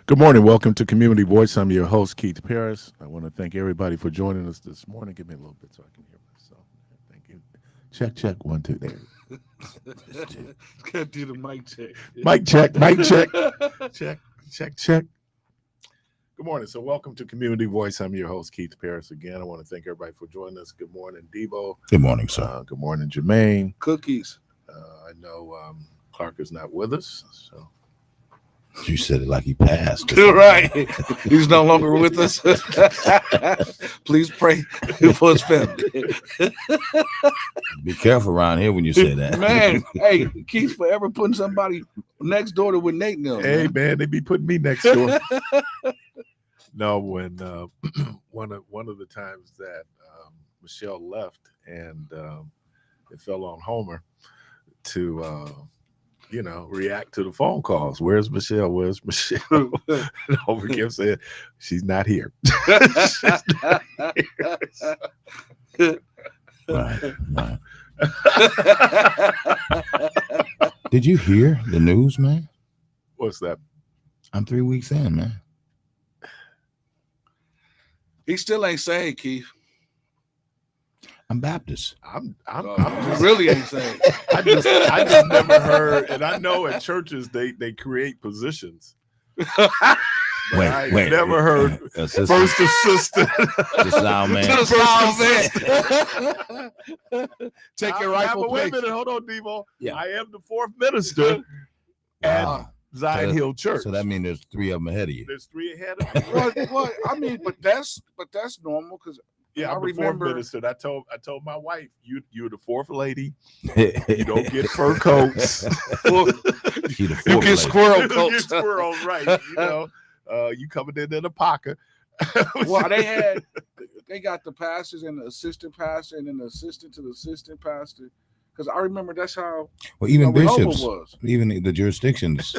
Good morning. Welcome to Community Voice. I'm your host, Keith Parris. I want to thank everybody for joining us this morning. Give me a little bit so I can hear myself. Thank you. Check, check, one, two, there. Gotta do the mic check. Mic check, mic check. Check, check, check. Good morning. So, welcome to Community Voice. I'm your host, Keith Parris. Again, I want to thank everybody for joining us. Good morning, Debo. Good morning, sir. Good morning, Jermaine. Cookies. I know Clark is not with us. So, You said it like he passed. Right. He's no longer with us. Please pray for his family. Be careful around here when you say that. Man, hey, Keith's forever putting somebody next door to with Nate now. hey, man, they be putting me next door. No, when one of the times that Michelle left and it fell on Homer to react to the phone calls. Where's Michelle? Where's Michelle? And Homer kept saying, she's not here. She's not here. Right. Did you hear the news, man? What's that? I'm 3 weeks in, man. He still ain't saved, Keith. I'm Baptist. I'm He really ain't saved. I just never heard, and I know at churches they create positions. But I never heard Assistant, first assistant. the sound man. Take your rightful Wait a place. minute, hold on, Devo. Yeah. I am the fourth minister at Wow. Zion Hill Church. So that means there's 3 of them ahead of you. There's 3 ahead of me. What? I mean, but that's normal because Yeah, I I'm the remember- fourth minister. I told my wife, you're the fourth lady. You don't get fur coats. She the you fourth get lady. squirrel You coats. get squirrels, right? You coming in a pocket. Well, they got the pastors and the assistant pastor and then the assistant to the assistant pastor. Because I remember that's how Well, even Rehoboam bishops, was. even the jurisdictions.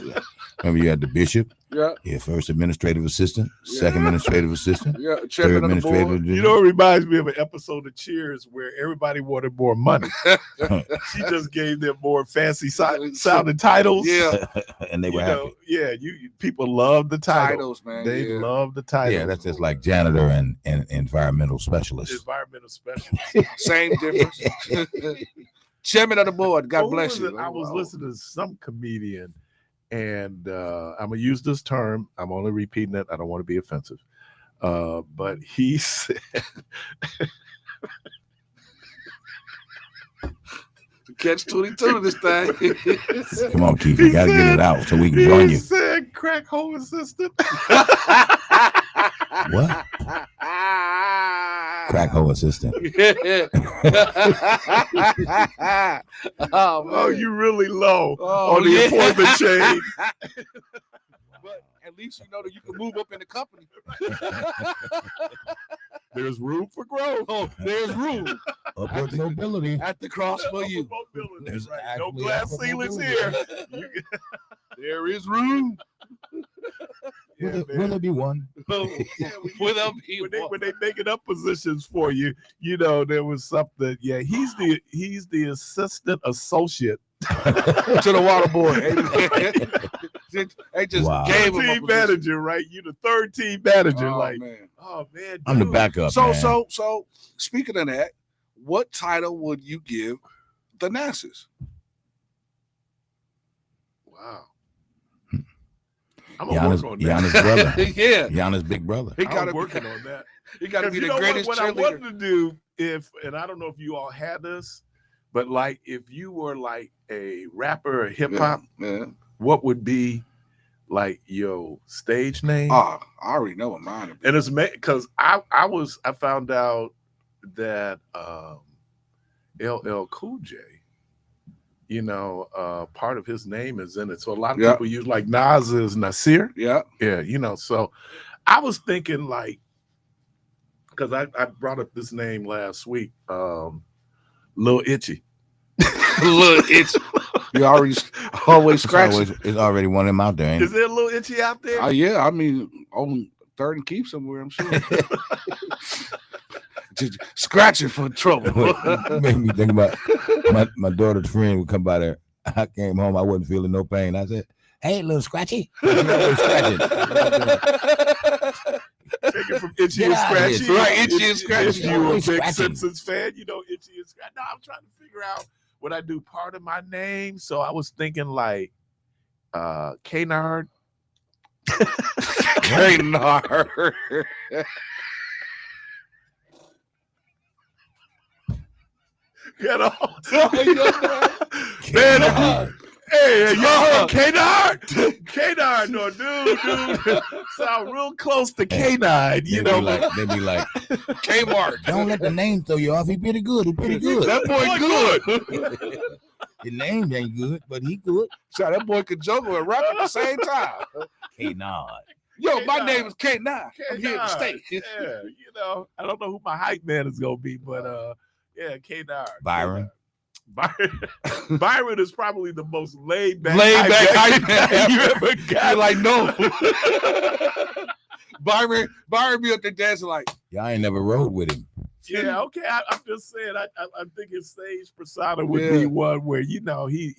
Remember, you had the bishop, Yeah, first administrative assistant, Yeah. second administrative assistant, yeah. third Chairman of the administrative. board. You know, it reminds me of an episode of Cheers where everybody wanted more money. She just gave them more fancy sounding titles. Yeah, and they were happy. You people love the title. titles, man. They yeah. love the title. Yeah, that's just like janitor and environmental specialist. environmental specialist. Same difference. Chairman of the board. God Who bless was you. it? I was listening to some comedian, and I'm gonna use this term. I'm only repeating it. I don't want to be offensive, but he said, Catch 22 to this thing. Come on, Keith, you gotta get it out so we can join he you. said, "Crack home assistant." What? Crack hole assistant. Oh, you really low Oh, on the yeah. appointment chain. But at least you know that you can move up in the company. There's room for growth. Oh, there's room Upward mobility. at the cross for you. Mobility, There's right. No actually glass upward ceilings mobility. here. There is room. Yeah, Will there be one? Without being when they making up positions for you, there was something. Yeah, he's the assistant associate. to the water board. They just Wow. gave him a Team position. manager, right? You the third team manager. Oh, like, man. oh man, I'm the dude. backup. So, man. so speaking of that, what title would you give the Nasses? Wow. I'm gonna Giannis, work on that. Giannis' brother. Yeah, Giannis' big brother. he I'm got to working on that. He got to be You the know greatest what I cheerleader. wanted to do, and I don't know if you all had this, but like if you were like a rapper or hip hop, Yeah. what would be like your stage name? Oh, I already know what mine would be. And it's because I found out that LL Cool J, part of his name is in it. So a lot of Yeah. people use like Nas is Nasir. Yeah. Yeah, so I was thinking like, because I brought up this name last week, Lil Itchy. Look, it's you always scratching. It's already one of them out there, ain't Is there a Lil Itchy out there? Yeah, I mean, on Third and Keep somewhere, I'm sure. Just scratching for trouble. it? Made me think about my daughter's friend would come by there. I came home, I wasn't feeling no pain. I said, Hey, little scratchy. Little scratchy. Take it from Itchy Get and out of here. Scratchy. Right, Itchy and Scratchy. If you a Always big scratching. Simpsons fan, you know Itchy and Scratchy. No, I'm trying to figure out what I do part of my name. So I was thinking like Canard. Canard. Get on. Oh, Man, Canard. hey, you heard Canard? Canard, no, dude. Sound real close to Canine, you know. They be like, Kmart. don't let the name throw you off. He pretty good. He pretty good. That boy good. His name ain't good, but he good. So that boy could juggle and rap at the same time. Canard. Yo, my K-Nine. name is K9. I'm here to stay. Yeah, you know, I don't know who my hype man is gonna be, but yeah, Canard. Byron. Byron is probably the most laid back hype man you ever got. You're like, no. Byron be up there dancing like, Y'all ain't never rode with him. Yeah, okay. I'm just saying. I'm thinking stage persona would Yeah. be one where you know he's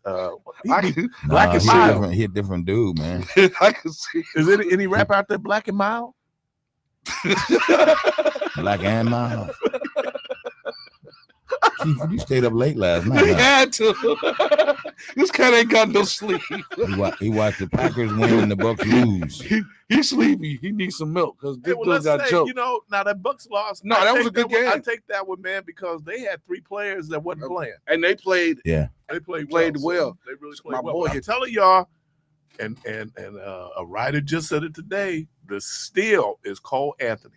I can, Black and he mild. He a different dude, man. I can see. Is there any rap out there black and mild? Black and mild. Keith, you stayed up late last He night. Huh? had to. This cat ain't got no sleep. He watched the Packers win and the Bucks lose. He's sleepy. He needs some milk because Hey, this well, dude let's got say, joked. you know, now that Bucks lost. No, I that was take a good one- I game. take that one, man, because they had 3 players that wasn't playing. And they played. Yeah. They played Played so well. They really My played well. boy But I'm hit- telling y'all, and a writer just said it today. The steal is Cole Anthony.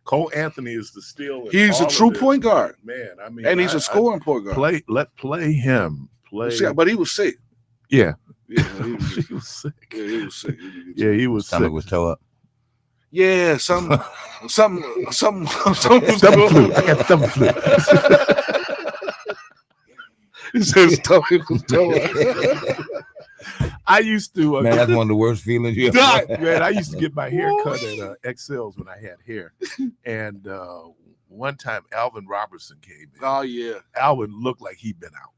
Cole Anthony is the steal. in He's all a of true this. point guard. Man, I mean, And he's a scoring point guard. Play him. Play. See, but he was sick. Yeah, Yeah, he was sick. he was sick. Yeah, he was sick. Yeah, he was sick. Stomach was toe up. Yeah, some was Stomach going flu. on. I got stomach flu. He said stomach was going. I used to. Man, that's one of the worst feelings you ever God, had. Man, I used to get my hair cut at XL's when I had hair. And one time Alvin Robertson came in. Oh yeah. Alvin looked like he'd been out.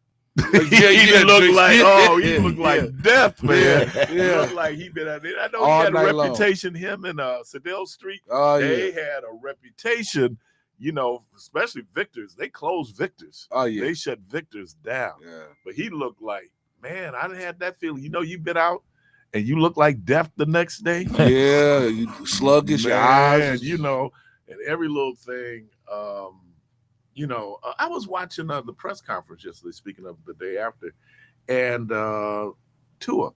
Yeah, he yeah, didn't look Drake. like, Yeah, he looked yeah. like death, man. He Yeah. looked like he'd been out there. I know All he had a night long. reputation, him and Sedell Street. Oh They yeah. had a reputation, you know, especially Victor's. They closed Victor's. Oh yeah. They shut Victor's down. Yeah. But he looked like, man, I didn't have that feeling. You know, you've been out and you look like death the next day. Yeah, you sluggish, your eyes. you know, and every little thing. You know, I was watching the press conference yesterday, speaking of the day after, and Tua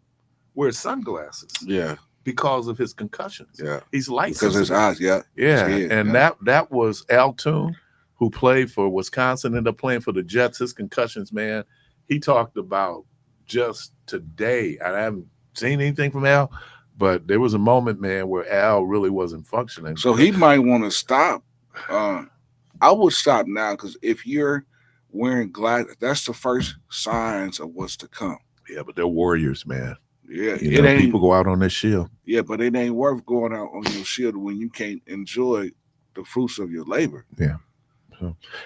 wears sunglasses Yeah, because of his concussions. yeah. He's light Because his sensitive. eyes, yeah. Yeah, his head, and yeah. that was Al Toon, who played for Wisconsin, ended up playing for the Jets. His concussions, man, he talked about just today. I haven't seen anything from Al, but there was a moment, man, where Al really wasn't functioning. So he might want to stop. I would stop now because if you're wearing glasses, that's the first signs of what's to come. Yeah, but they're warriors, man. Yeah, You it know, ain't. people go out on their shield. Yeah, but it ain't worth going out on your shield when you can't enjoy the fruits of your labor.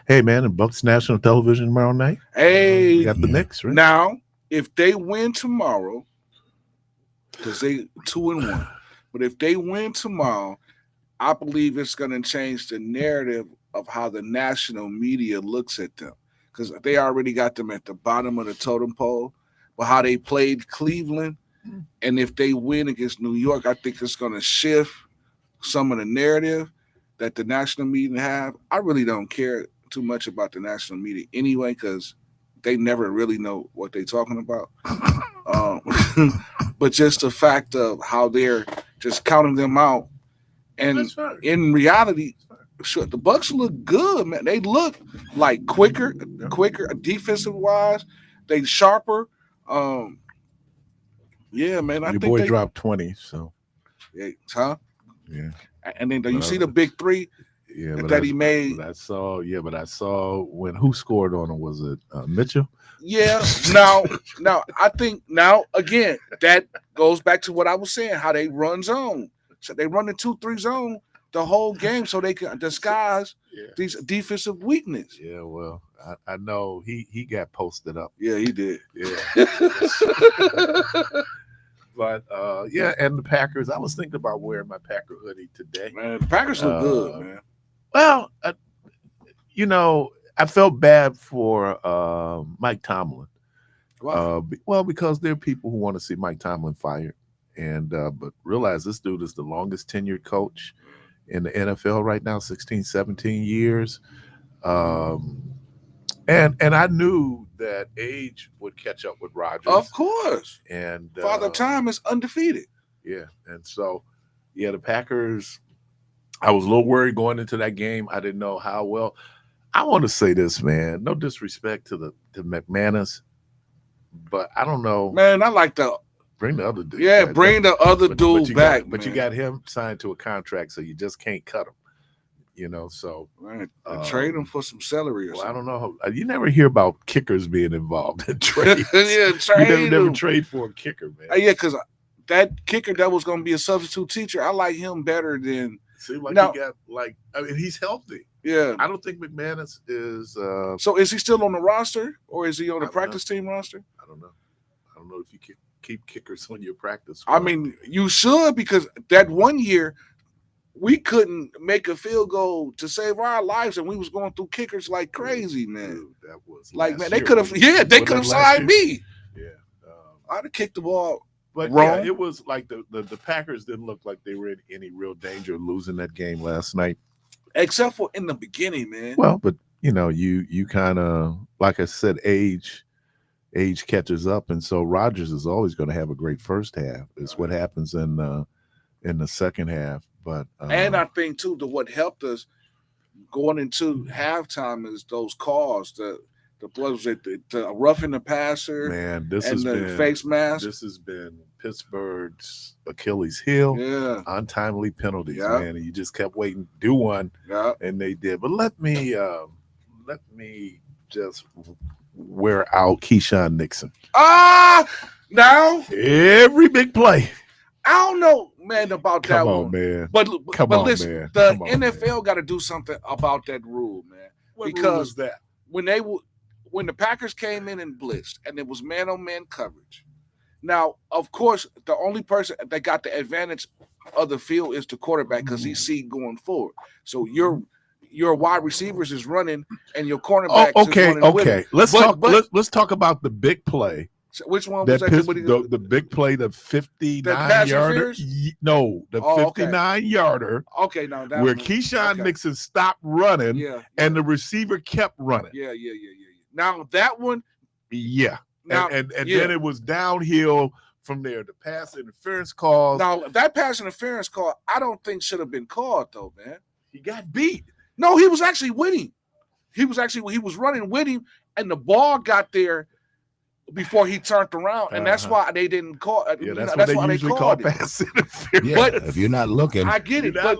Hey, man, and Bucks national television tomorrow night. Hey, We got the Knicks, right? now if they win tomorrow, because they 2-1, but if they win tomorrow, I believe it's going to change the narrative of how the national media looks at them, because they already got them at the bottom of the totem pole. But how they played Cleveland, and if they win against New York, I think it's going to shift some of the narrative that the national media have. I really don't care too much about the national media anyway, because they never really know what they're talking about. But just the fact of how they're just counting them out, and That's fine. in reality, sure, the Bucks look good, man. They look like quicker, defensive wise. They sharper. Yeah, man. I Your think boy they dropped 20, so Yeah, huh? yeah. And then you But see the big three Yeah, but that he made. But I saw when who scored on him, was it Mitchell? Yeah. Now I think again that goes back to what I was saying, how they run zone. So they run the 2-3 zone the whole game so they can disguise Yeah. these defensive weakness. Yeah, well, I know he got posted up. Yeah, he did. Yeah. But yeah, and the Packers. I was thinking about wearing my Packer hoodie today. Man, the Packers look good, man. Well, you know, I felt bad for Mike Tomlin. Wow. Well, because there are people who want to see Mike Tomlin fired, and but realize this dude is the longest tenured coach in the NFL right now, 16, 17 years. And I knew that age would catch up with Rodgers. Of course. And Father Time is undefeated. Yeah. And so, yeah, the Packers, I was a little worried going into that game. I didn't know how well. I want to say this, man. No disrespect to McManus, but I don't know. Man, I like the bring the other dude. Yeah, bring the other dude back. But you got him signed to a contract, so you just can't cut him. You know, so trade him for some celery or something. I something. don't know. You never hear about kickers being involved in trades. Yeah, trade you never trade for a kicker, man. Yeah, because that kicker that was going to be a substitute teacher, I like him better than. Seems like he got I mean, he's healthy. Yeah, I don't think McManus is. So is he still on the roster, or is he on the practice team roster? I don't know. I don't know if you can keep kickers on your practice squad. I mean, you should, because that one year we couldn't make a field goal to save our lives, and we was going through kickers like crazy, man. Dude, that was like, man, they could have. Yeah, they could have signed me. Yeah, I'd have kicked the ball. But wrong. Yeah, it was like the Packers didn't look like they were in any real danger of losing that game last night. Except for in the beginning, man. Well, but you know, you kind of, like I said, age catches up, and so Rodgers is always going to have a great first half. It's what happens in the second half. But and I think too that what helped us going into halftime is those calls, the roughing the passer, man. This and has the been face mask. This has been Pittsburgh's Achilles heel. Yeah, untimely penalties, yeah. Man. And you just kept waiting to do one, and they did. But let me just wear out Keyshawn Nixon. Now every big play. I don't know, man, about that one. Come on, man. But listen, man. The NFL got to do something about that rule, man. What because rule is that? When the Packers came in and blitzed, and it was man-on-man coverage. Now, of course, the only person that got the advantage of the field is the quarterback because he's seen going forward. So your wide receivers is running, and your cornerback is running with him. Let's talk about the big play. So which one was that? The big play, the 59-yarder. No, the 59-yarder. Okay, now that where Keyshawn Nixon stopped running, and the receiver kept running. Yeah. Now that one, Now, and then it was downhill from there. The pass interference calls. Now that pass interference call, I don't think should have been called though, man. He got beat. No, he was actually winning. He was running with him, and the ball got there before he turned around, and that's why they didn't call. Yeah, that's why they usually call pass interference. Yeah, but if you're not looking, I get it. But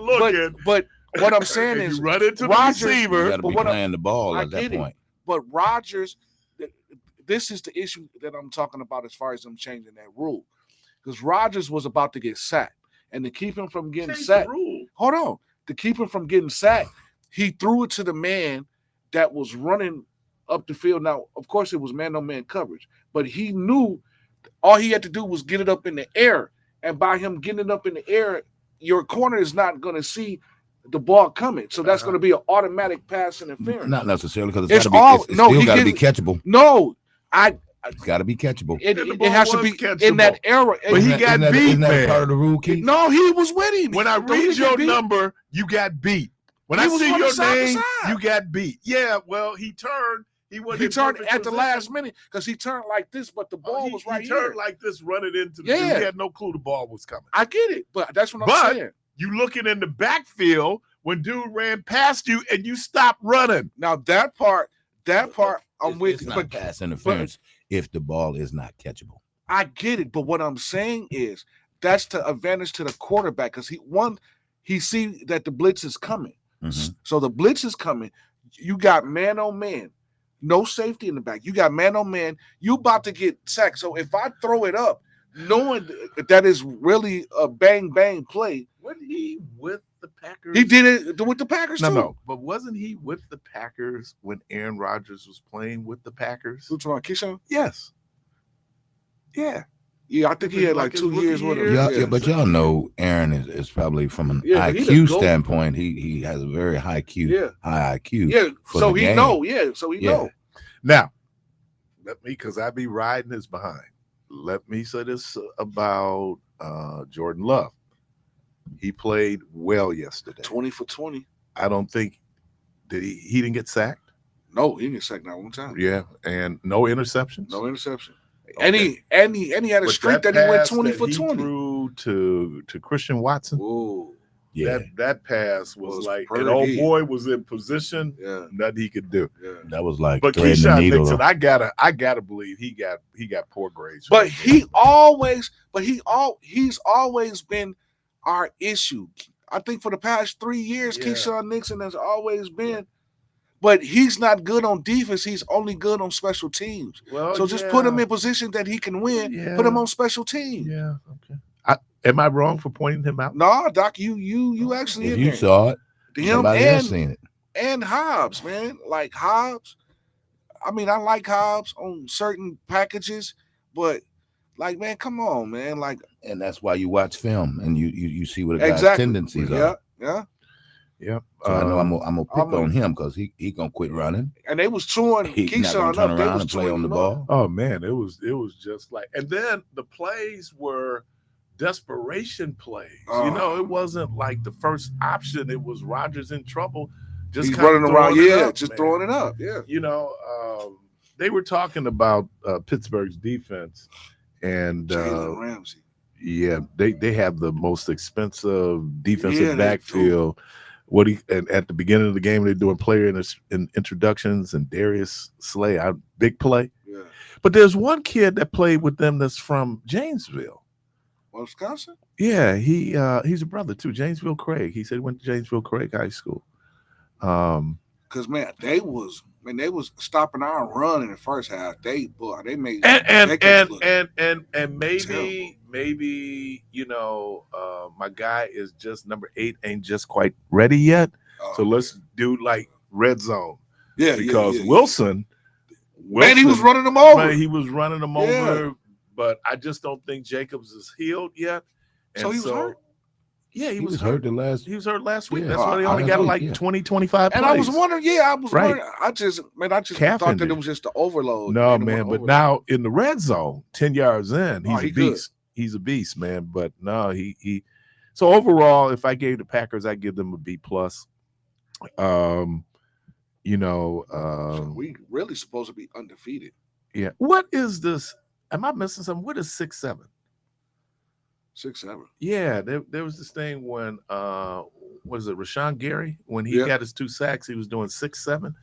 what I'm saying is, you run into Rodgers, the receiver. You got to be playing the ball at that point. But Rodgers, this is the issue that I'm talking about as far as them changing that rule, because Rodgers was about to get sacked, and to keep him from getting sacked, to keep him from getting sacked, he threw it to the man that was running up the field. Now, of course, it was man-on-man coverage, but he knew all he had to do was get it up in the air, and by him getting it up in the air, your corner is not going to see the ball coming, so that's going to be an automatic pass interference. Not necessarily, because it's got to be catchable. No, it's got to be catchable. It has to be catchable in that era. But he got beat. Isn't that part of the rule, Keith? No, he was winning. When I read your number, you got beat. When I see your name, you got beat. Yeah, well, he turned. He turned at the last minute because he turned like this, but the ball was right here. He turned like this, running into the. He had no clue the ball was coming. I get it, but that's what I'm saying. You looking in the backfield when dude ran past you and you stopped running. Now that part, I'm with you. It's not pass interference if the ball is not catchable. I get it, but what I'm saying is that's the advantage to the quarterback because he see that the blitz is coming. Mm-hmm. So the blitz is coming. You got man on man, no safety in the back. You got man on man. You about to get sacked. So if I throw it up knowing that is really a bang bang play. Wasn't he with the Packers? He did it with the Packers too. No, but wasn't he with the Packers when Aaron Rodgers was playing with the Packers? Who's talking about Keyshawn? Yes. Yeah. Yeah, I think he had like 2 years with him. Yeah, but y'all know Aaron is probably from an but he the IQ GOAT. standpoint. He has a very high IQ. Yeah, for so the he game. know. Yeah, so he know. Now, because I be riding his behind. Let me say this about Jordan Love. He played well yesterday. 20 for 20. I don't think he didn't get sacked. No, he didn't get sacked not one time. Yeah, and no interceptions. No interception. Okay. And he had a With streak that he went 20 for 20. Threw to Christian Watson. Whoa. Yeah, That pass was like pretty. an old boy was in position. Yeah. Nothing he could do. Yeah. that was like But threading the Keyshawn needle. Nixon, I gotta believe he got poor grades. But he's always been our issue. I think for the past 3 years, Yeah. Keyshawn Nixon has always been. But he's not good on defense. He's only good on special teams. Well, So just put him in position that he can win. Yeah. Put him on special teams. Yeah. Okay. Am I wrong for pointing him out? No, Doc, you actually If in you there. saw it, Him somebody else seen it. and Hobbs, man. Like Hobbs. I mean, I like Hobbs on certain packages, but like, man, come on, man. Like, And that's why you watch film and you see what a guy's exactly. tendencies Yeah, are. yeah. Yep. So I know I'm gonna pick I'm a- on him because he gonna quit running. And they was chewing He's not Keyshawn gonna turn up. They around was and play chewing on the him up. ball. Oh man, it was just like, and then the plays were desperation plays. It wasn't like the first option. It was Rodgers in trouble. Just He's kinda running around, throwing it yeah, up, just man. throwing it up, yeah. They were talking about Pittsburgh's defense, and Jalen Ramsey. yeah, they have the most expensive defensive Yeah, they backfield. And at the beginning of the game, they're doing player introductions, and Darius Slay, big play. Yeah. But there's one kid that played with them that's from Janesville. Wisconsin? Yeah, he's a brother too, Janesville Craig. He said he went to Janesville Craig High School. Because man, they was stopping our run in the first half. They made And Jacobs look maybe my guy is just number 8 ain't just quite ready yet. So let's do like red zone. yeah, Because yeah. Wilson, Man, he was running them over. Man, he was running them over, but I just don't think Jacobs is healed yet. And So he was hurt? Yeah, He was hurt the last. He was hurt last week. Yeah. That's why they only Last got week, like yeah. 20, 25 And plays. I was wondering, wondering. I just Calf thought that injury. it was just the overload. No, They man, went but overload. now in the red zone, 10 yards in, he's he a good. beast. He's a beast, man. But no, he so overall, if I gave the Packers, I'd give them a B plus. So we really supposed to be undefeated. Yeah. What is this? Am I missing something? What is 6-7? 6-7. Yeah, there was this thing when what is it, Rashawn Gary, when he got his 2 sacks, he was doing 6-7,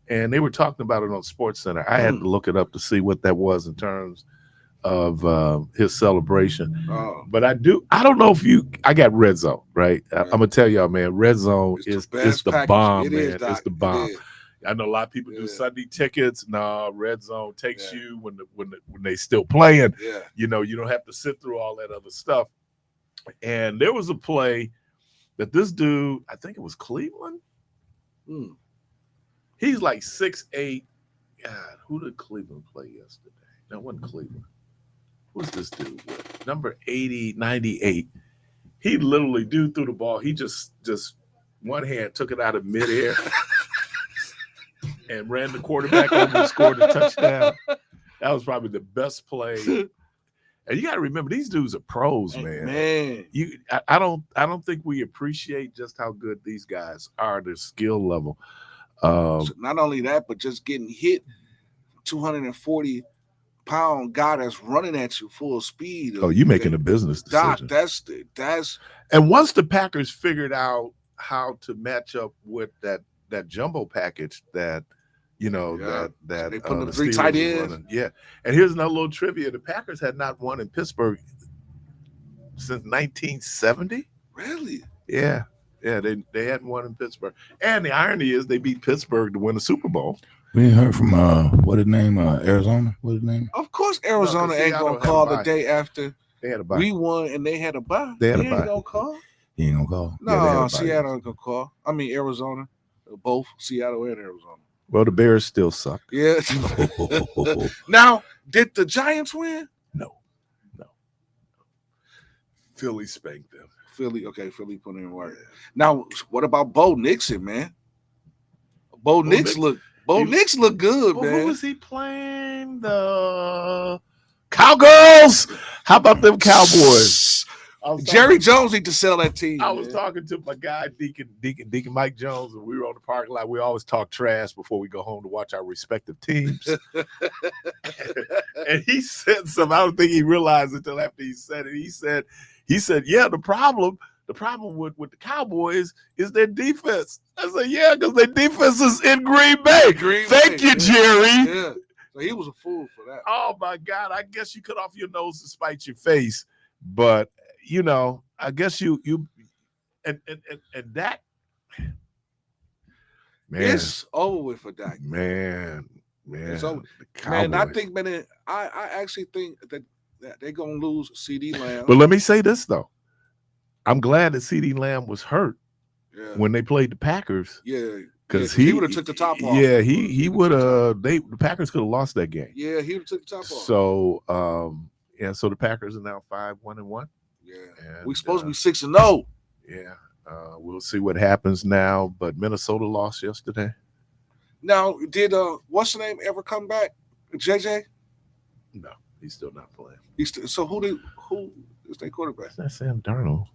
and they were talking about it on Sports Center. I had to look it up to see what that was in terms of his celebration. But I don't know if I got Red Zone, right? I'm gonna tell y'all, man, Red Zone is the bomb, It man. is, Doc. It's the bomb. It is. I know a lot of people do Yeah. Sunday tickets. No, Red Zone takes you when they still playing. Yeah. You don't have to sit through all that other stuff. And there was a play that this dude, I think it was Cleveland. He's like 6'8". God, who did Cleveland play yesterday? No, it wasn't Cleveland. Who's this dude with? Number 80, 98. He literally, dude threw the ball. He just one hand took it out of midair and ran the quarterback over and scored a touchdown. That was probably the best play. And you got to remember, these dudes are pros, man. Man. I don't think we appreciate just how good these guys are, their skill level. So not only that, but just getting hit, 240-pound guy that's running at you full speed. Oh, you making a business decision. Doc, that's And once the Packers figured out how to match up with that jumbo package that that they put the the 3 Steelers tight were ends. running. Yeah. And here's another little trivia: the Packers had not won in Pittsburgh since 1970. Really? Yeah, they hadn't won in Pittsburgh. And the irony is they beat Pittsburgh to win the Super Bowl. We ain't heard from what his name? Arizona. What his name? Of course, Arizona ain't Seattle gonna had a call the bye. day after They had a bye. we won and they had a bye. They had a ain't bye. gonna call. He ain't gonna call. No, Yeah, they had a bye. Seattle ain't gonna call. I mean Arizona, both Seattle and Arizona. Well, the Bears still suck. Yeah. Now, did the Giants win? No. Philly spanked them. Philly put in work. Now, what about Bo Nixon, man? Bo Nix look good, Well, man. who was he playing? The Cowgirls. How about them Cowboys? Jerry Jones need to sell that team. I was talking to my guy, Deacon Mike Jones, and we were on the parking lot. We always talk trash before we go home to watch our respective teams. And he said something. I don't think he realized it until after he said it. He said, yeah, the problem with the Cowboys is their defense. I said, yeah, because their defense is in Green Bay. Thank you, Jerry. Yeah. So he was a fool for that. Oh my God. I guess you cut off your nose to spite your face. But you know, I guess you and that man, It's over with for Dak. man. It's over. The Man, I Cowboys. think, man, I actually think that they're gonna lose CD Lamb. But let me say this though. I'm glad that CD Lamb was hurt Yeah. when they played the Packers. Yeah. Because he would have took the top off. Yeah, he would have. The Packers could have lost that game. Yeah, he would have took the top off. So so the Packers are now 5-1-1. Yeah. And, We supposed to be 6-0. Yeah, we'll see what happens now. But Minnesota lost yesterday. Now, did what's the name ever come back? JJ? No, he's still not playing. So who is their quarterback? That's Sam Darnold.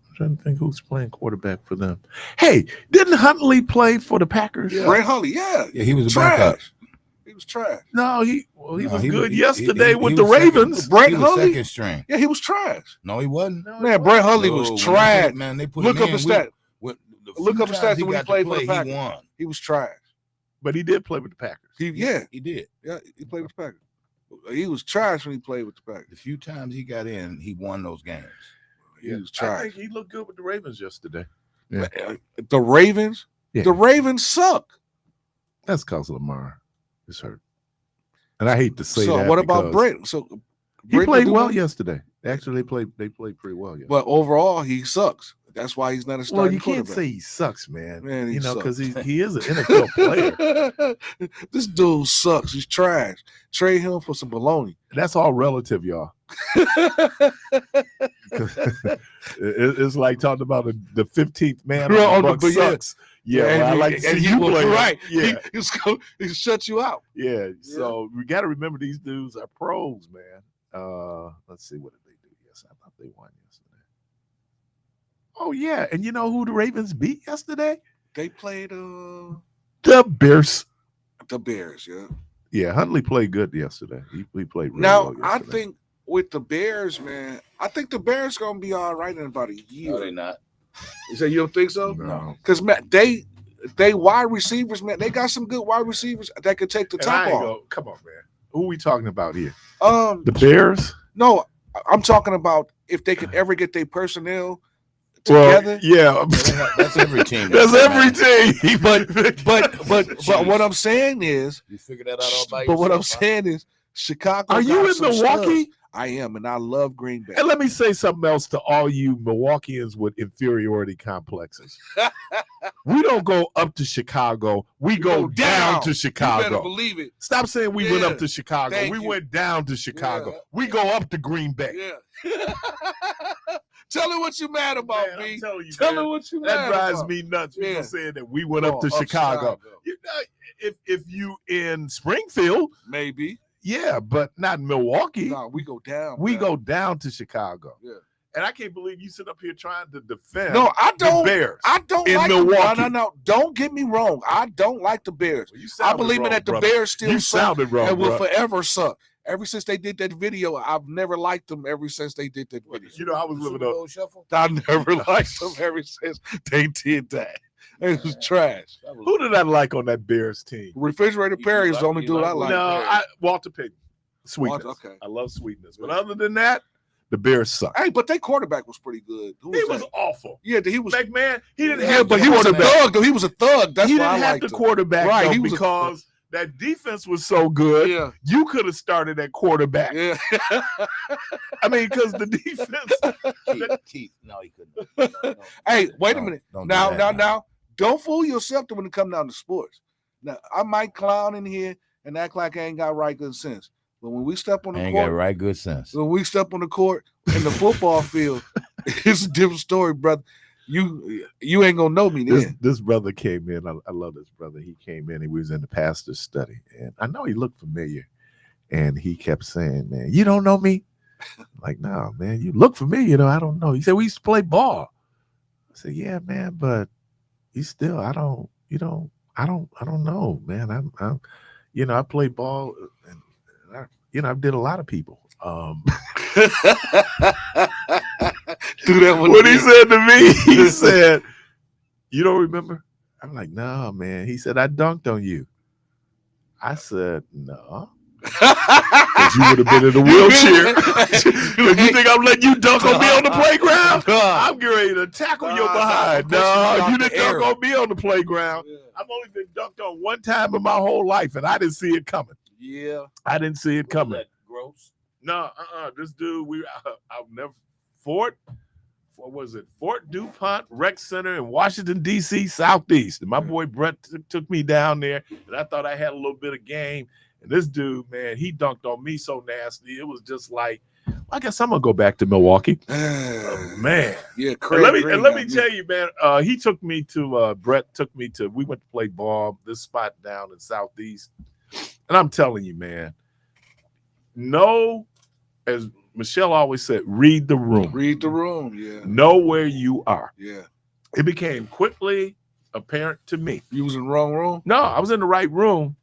I'm trying to think who's playing quarterback for them. Hey, didn't Huntley play for the Packers? Yeah. Brent Huntley, yeah. Yeah, he was a backup. Trash. He was trash. No, he was he good was- yesterday with he the was second- Ravens. Brent he was Huntley? second string. Yeah, he was trash. No, he wasn't. Man, Brent Huntley No, was when they trash. put- Man, they put Look him up in. his stat. Look Look up his stats when he got to played for the play, Packers. he won. He was trash. But he did play with the Packers. He did. he played with the Packers. He was trash when he played with the Packers. The few times he got in, he won those games. He was I trash. think he looked good with the Ravens yesterday. The Ravens, Yeah. the Ravens suck. That's because Lamar is hurt. And I hate to say So that. what about because Brent? So He Brent played did well well? yesterday. Actually, they played pretty well yesterday. But overall, he sucks. That's why he's not a Well, starting you can't quarterback. say he sucks, man. Man, he because sucks. he is an NFL player. This dude sucks. He's trash. Trade him for some baloney. That's all relative, y'all. It's like talking about the 15th man Right, on the on the- Bucs yeah. sucks. Yeah, well, I like to see you was play. right. Yeah, He shut you out. yeah. So we got to remember these dudes are pros, man. Let's see, what did they do? Yes, I thought they won yesterday. Oh yeah, and you know who the Ravens beat yesterday? They played The Bears. the Bears. Yeah. Yeah, Huntley played good yesterday. He played really Now well I yesterday. think with the Bears, man, I think the Bears gonna be all right in about a year. No, they not. You say you don't think so? No. Because man, they wide receivers, man, they got some good wide receivers that could take the And top I ain't off. go, come on, man. Who we talking about here? The The Bears? no, I'm talking about if they could ever get their personnel Well, together. yeah. That's every team. That's every team. But what I'm saying is, You figured that out all by but what I'm yourself, huh? saying is, Chicago. Are you got in some Milwaukee? studs. I am, and I love Green Bay. And let me say something else to all you Milwaukeeans with inferiority complexes. We don't go up to Chicago. We go down to You better Chicago. believe it. Stop saying we went Yeah. up to Chicago. Thank We you. went down to Chicago. Yeah. We go up to Green Bay. Yeah. Tell her what you mad about, Man, B. I'm telling you, Tell man, her what you that mad drives about. me nuts. People Yeah. saying that we went up to Go Chicago. You know, if you in Springfield, Maybe. yeah, but not in Milwaukee. No, we go down. We man. go down to Chicago. Yeah. And I can't believe you sit up here trying to defend No, I the don't. Bears. I don't in like Milwaukee. No. Don't get me wrong. I don't like the Bears. Well, you I sounded believe wrong, that the brother. Bears still You suck sounded wrong, and will bro. forever suck. Ever since they did that video, I've never liked them. Ever since they did that video, You know, I was living Super up. Bowl shuffle? I never liked them. Ever since they did that, it was trash. That was- Who did I like on that Bears team? Refrigerator You Perry is the like- only you dude like I like. No, Walter Payton. Sweetness. Walter, okay. I love sweetness. But other than that, the Bears suck. Hey, but their quarterback was pretty good. Who He was was that? awful. Yeah, he was. McMahon, he didn't Yeah, have but the he was a quarterback. thug. Though. He was a thug. That's He why I didn't have liked the him. quarterback Right, though, he was a- because that defense was so good. Yeah. You could have started at quarterback. Yeah. I mean, because the defense. Keith, no, he couldn't. No. Hey, wait a No, minute. don't do Now, that now, don't fool yourself when it comes down to sports. Now, I might clown in here and act like I ain't got right good sense. But when we step on the Ain't court, got right good sense. when we step on the court in the football field, it's a different story, brother. You ain't gonna know me then. This brother came in. I love this brother. He came in. He was in the pastor's study, and I know he looked familiar. And he kept saying, "Man, you don't know me." I'm like, no, man, you look familiar. I don't know. He said we used to play ball. I said, yeah, man, but you still, I don't know, man. I'm I play ball, and I did a lot of people. Do that What he said to me, he said, "You don't remember?" I'm like, "No, man." He said, "I dunked on you." I said, "No." Because you would have been in a wheelchair. Because you think I'm letting you dunk on me on the playground? I'm getting ready to tackle your behind. No, you didn't dunk on me on the playground. Yeah. I've only been dunked on one time in my whole life, and I didn't see it coming. Yeah. I didn't see it coming. Gross. No, this dude, I'll never, Fort DuPont Rec Center in Washington, D.C., Southeast. And my boy Brett took me down there, and I thought I had a little bit of game. And this dude, man, he dunked on me so nasty. It was just like, I guess I'm going to go back to Milwaukee. Man. Yeah, Craig. And let me tell you, man, he took me to, Brett took me to, we went to play ball, this spot down in Southeast. And I'm telling you, man, as Michelle always said, read the room. Read the room, yeah. Know where you are. Yeah. It became quickly apparent to me. You was in the wrong room? No, I was in the right room.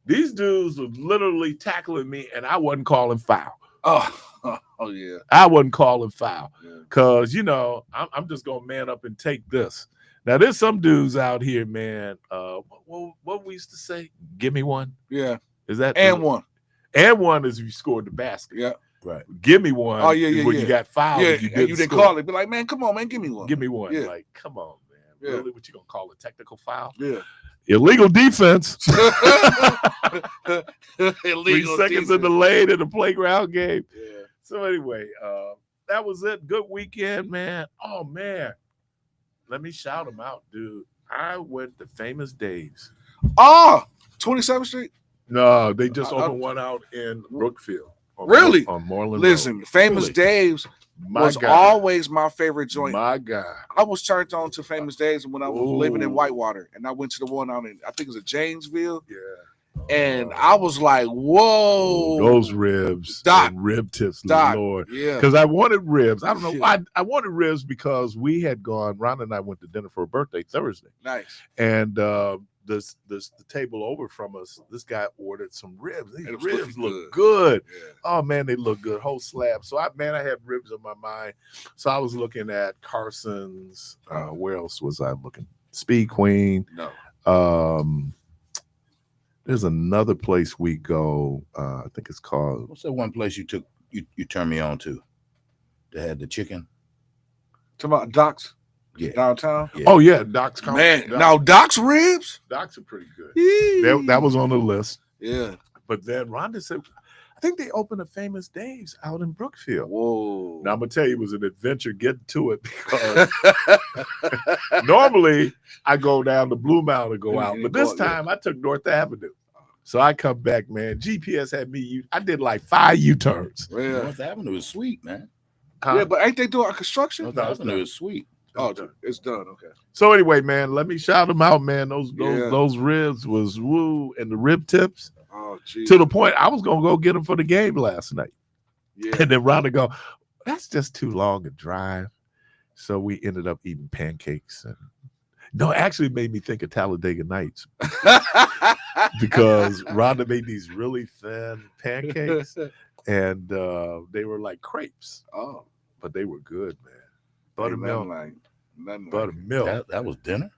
These dudes were literally tackling me, and I wasn't calling foul. Oh yeah. I wasn't calling foul. Because, I'm just going to man up and take this. Now, there's some dudes out here, man. What we used to say? Give me one. Yeah. Is that? One. And one is if you scored the basket. Yeah. Right. Give me one. Oh, yeah. When you got fouled. Yeah, you didn't call it. Be like, man, come on, man, give me one. Give me one. Yeah. Like, come on, man. Yeah. Really? What you going to call a technical foul? Yeah. Illegal defense. Illegal 3 seconds in the lane in the playground game. Yeah. So anyway, that was it. Good weekend, man. Oh, man. Let me shout them out, dude. I went to Famous Dave's. Oh, 27th Street? No, they just opened one out in Brookfield. Really? On Moreland Listen, Road. Famous Dave's was always my favorite joint. My God. I was turned on to Famous Dave's when I was living in Whitewater, and I went to the one out in, I think it was Janesville. Yeah. And I was like, whoa. Those ribs. Doc. And rib tips, Doc. Lord. Yeah. Because I wanted ribs. I don't know. I wanted ribs because we had gone, Ron and I went to dinner for a birthday Thursday. Nice. And the table over from us, this guy ordered some ribs. These ribs look good. Yeah. Oh man, they look good. Whole slab. So I had ribs on my mind. So I was looking at Carson's. Where else was I looking? Speed Queen. No. There's another place we go. I think it's called. What's that one place you turned me on to? They had the chicken. Talking about Doc's? Yeah. Downtown? Yeah. Oh, yeah. Doc's. Man, now Doc's ribs? Doc's are pretty good. That was on the list. Yeah. But then Rhonda said, I think they opened a Famous Dave's out in Brookfield. Whoa. Now, I'm going to tell you, it was an adventure getting to it because normally I go down to Blue Mountain to go out. But this time I took North Avenue. So I come back, man. GPS had me. I did like 5 U-turns. Yeah. North Avenue is sweet, man. Yeah, but ain't they doing a construction? North Avenue is sweet. It's done. Okay. So anyway, man, let me shout them out, man. Those ribs was woo, and the rib tips. Oh, geez. To the point I was gonna go get them for the game last night. Yeah. And then Rhonda go, that's just too long a drive. So we ended up eating pancakes, and it actually made me think of Talladega Nights because Rhonda made these really thin pancakes, and they were like crepes. Oh, but they were good, man. Buttermilk. Buttermilk. That was dinner?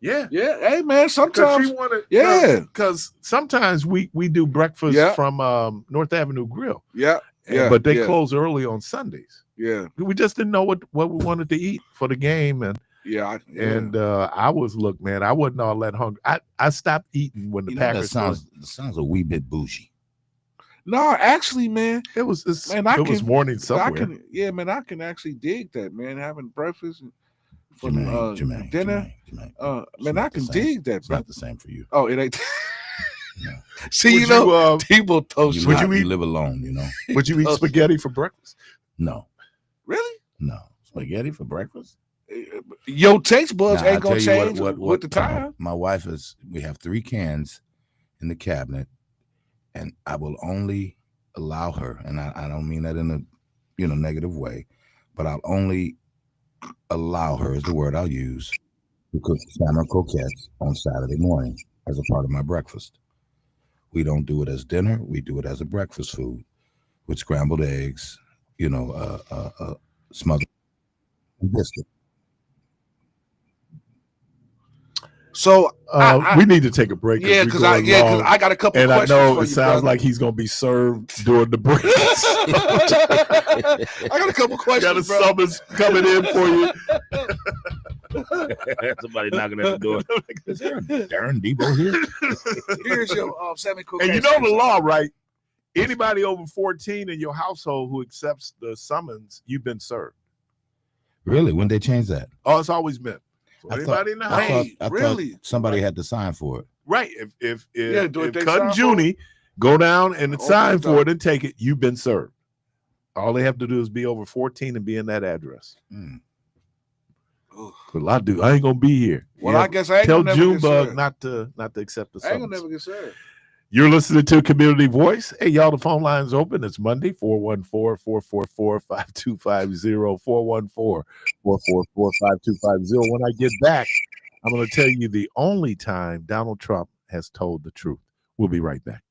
Yeah. Yeah. Hey, man, sometimes. Because sometimes we do breakfast from North Avenue Grill. Yeah. But they close early on Sundays. Yeah. We just didn't know what we wanted to eat for the game. And Yeah, And I look, man, I wasn't all that hungry. I stopped eating when the Packers. That sounds a wee bit bougie. No, actually, man, it was was morning somewhere. I can actually dig that, man. Having breakfast for Jermaine, dinner. Man, I can dig that, it's bro. not the same for you. Oh, it ain't. No. See, people toast. You live alone, you know. Would you eat spaghetti for breakfast? No. Really? No. Spaghetti for breakfast? Your taste buds ain't gonna change what with the time. My wife we have 3 cans in the cabinet, and I will only allow her, and I don't mean that in a negative way, but I'll only allow her, is the word I'll use, to cook salmon croquettes on Saturday morning as a part of my breakfast. We don't do it as dinner. We do it as a breakfast food with scrambled eggs, smothered biscuit. So we need to take a break. Yeah, because I got a couple and questions. I know for it you, sounds brother. like he's gonna be served during the break. I got a couple questions. Got a summons coming in for you. Somebody knocking at the door. Is there a Darren Debo here? Here's your salmon cookie. And you know the law, right? Anybody over 14 in your household who accepts the summons, you've been served. Really? When they change that? Oh, it's always been. So anybody in the house? I thought somebody had to sign for it. Right. If they Cut and Junie go down and sign for it and take it, you've been served. All they have to do is be over 14 and be in that address. Well, I ain't gonna be here. Well, I guess I ain't tell gonna never Junebug not to accept the summons. I ain't gonna never get served. You're listening to Community Voice. Hey, y'all, the phone line's open. It's Monday, 414-444-5250, 414-444-5250. When I get back, I'm going to tell you the only time Donald Trump has told the truth. We'll be right back.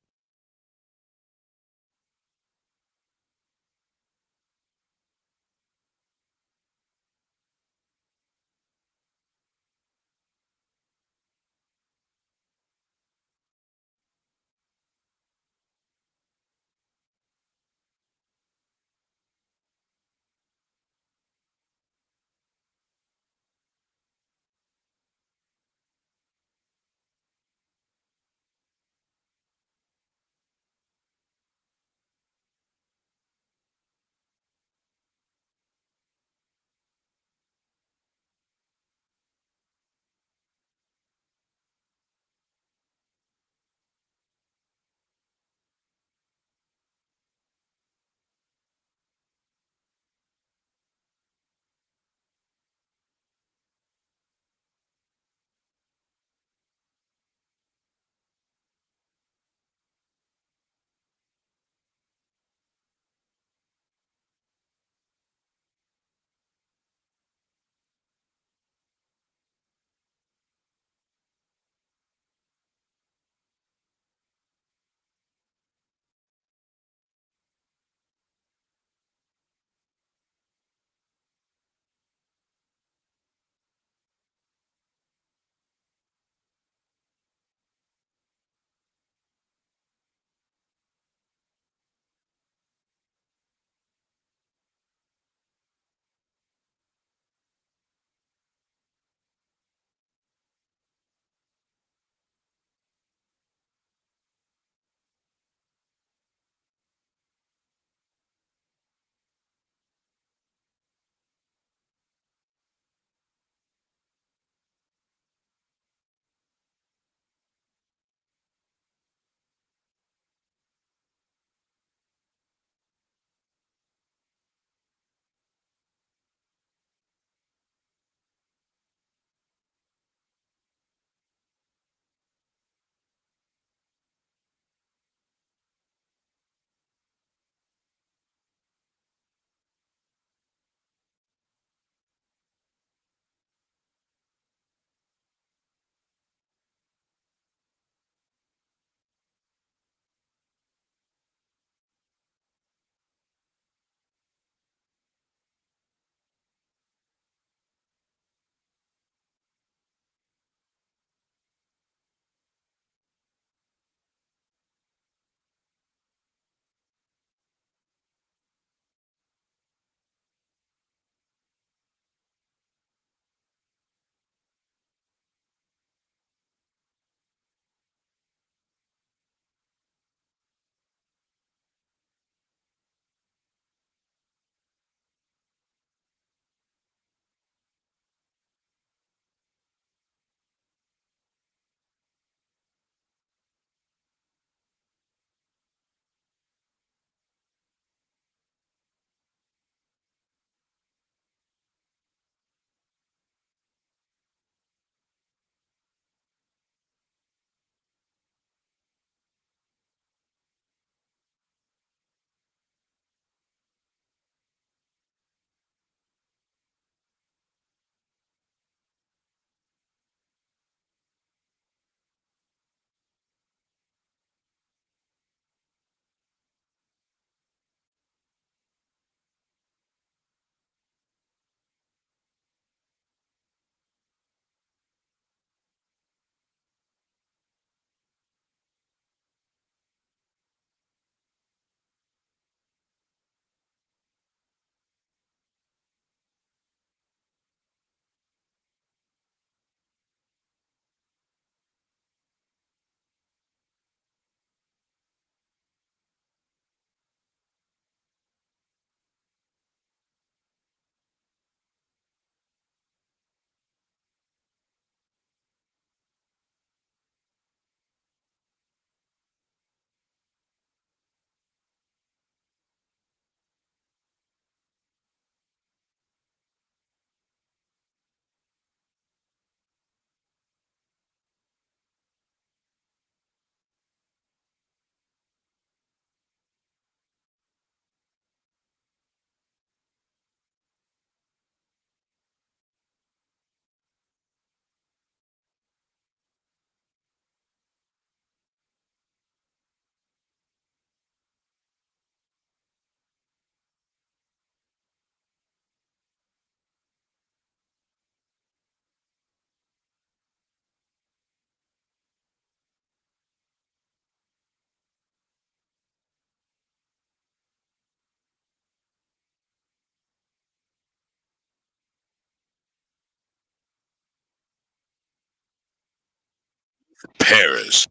Parris.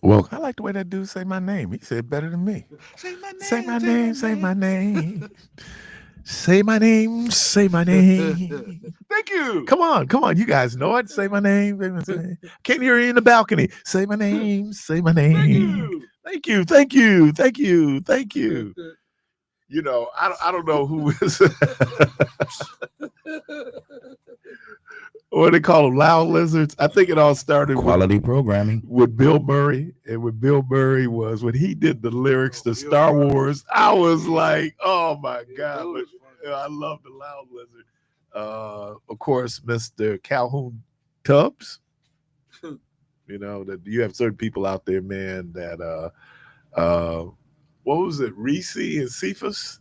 Well, I like the way that dude say my name. He said it better than me. Say my name. Say my name. Say my name. Say my name. Say my name. Thank you. Come on. You guys know it. Say my name. Say my name. Can't hear you in the balcony. Say my name. Say my name. Thank you. Thank you. Thank you. Thank you. You know, I don't know who is. What do they call them? Loud lizards. I think it all started Quality programming. with Bill Murray. And what Bill Murray was when he did the lyrics to Star Wars, I was like, oh my God. But, I love the Loud Lizard. Of course, Mr. Calhoun Tubbs. You know, that you have certain people out there, man, that what was it, Reese and Cephas?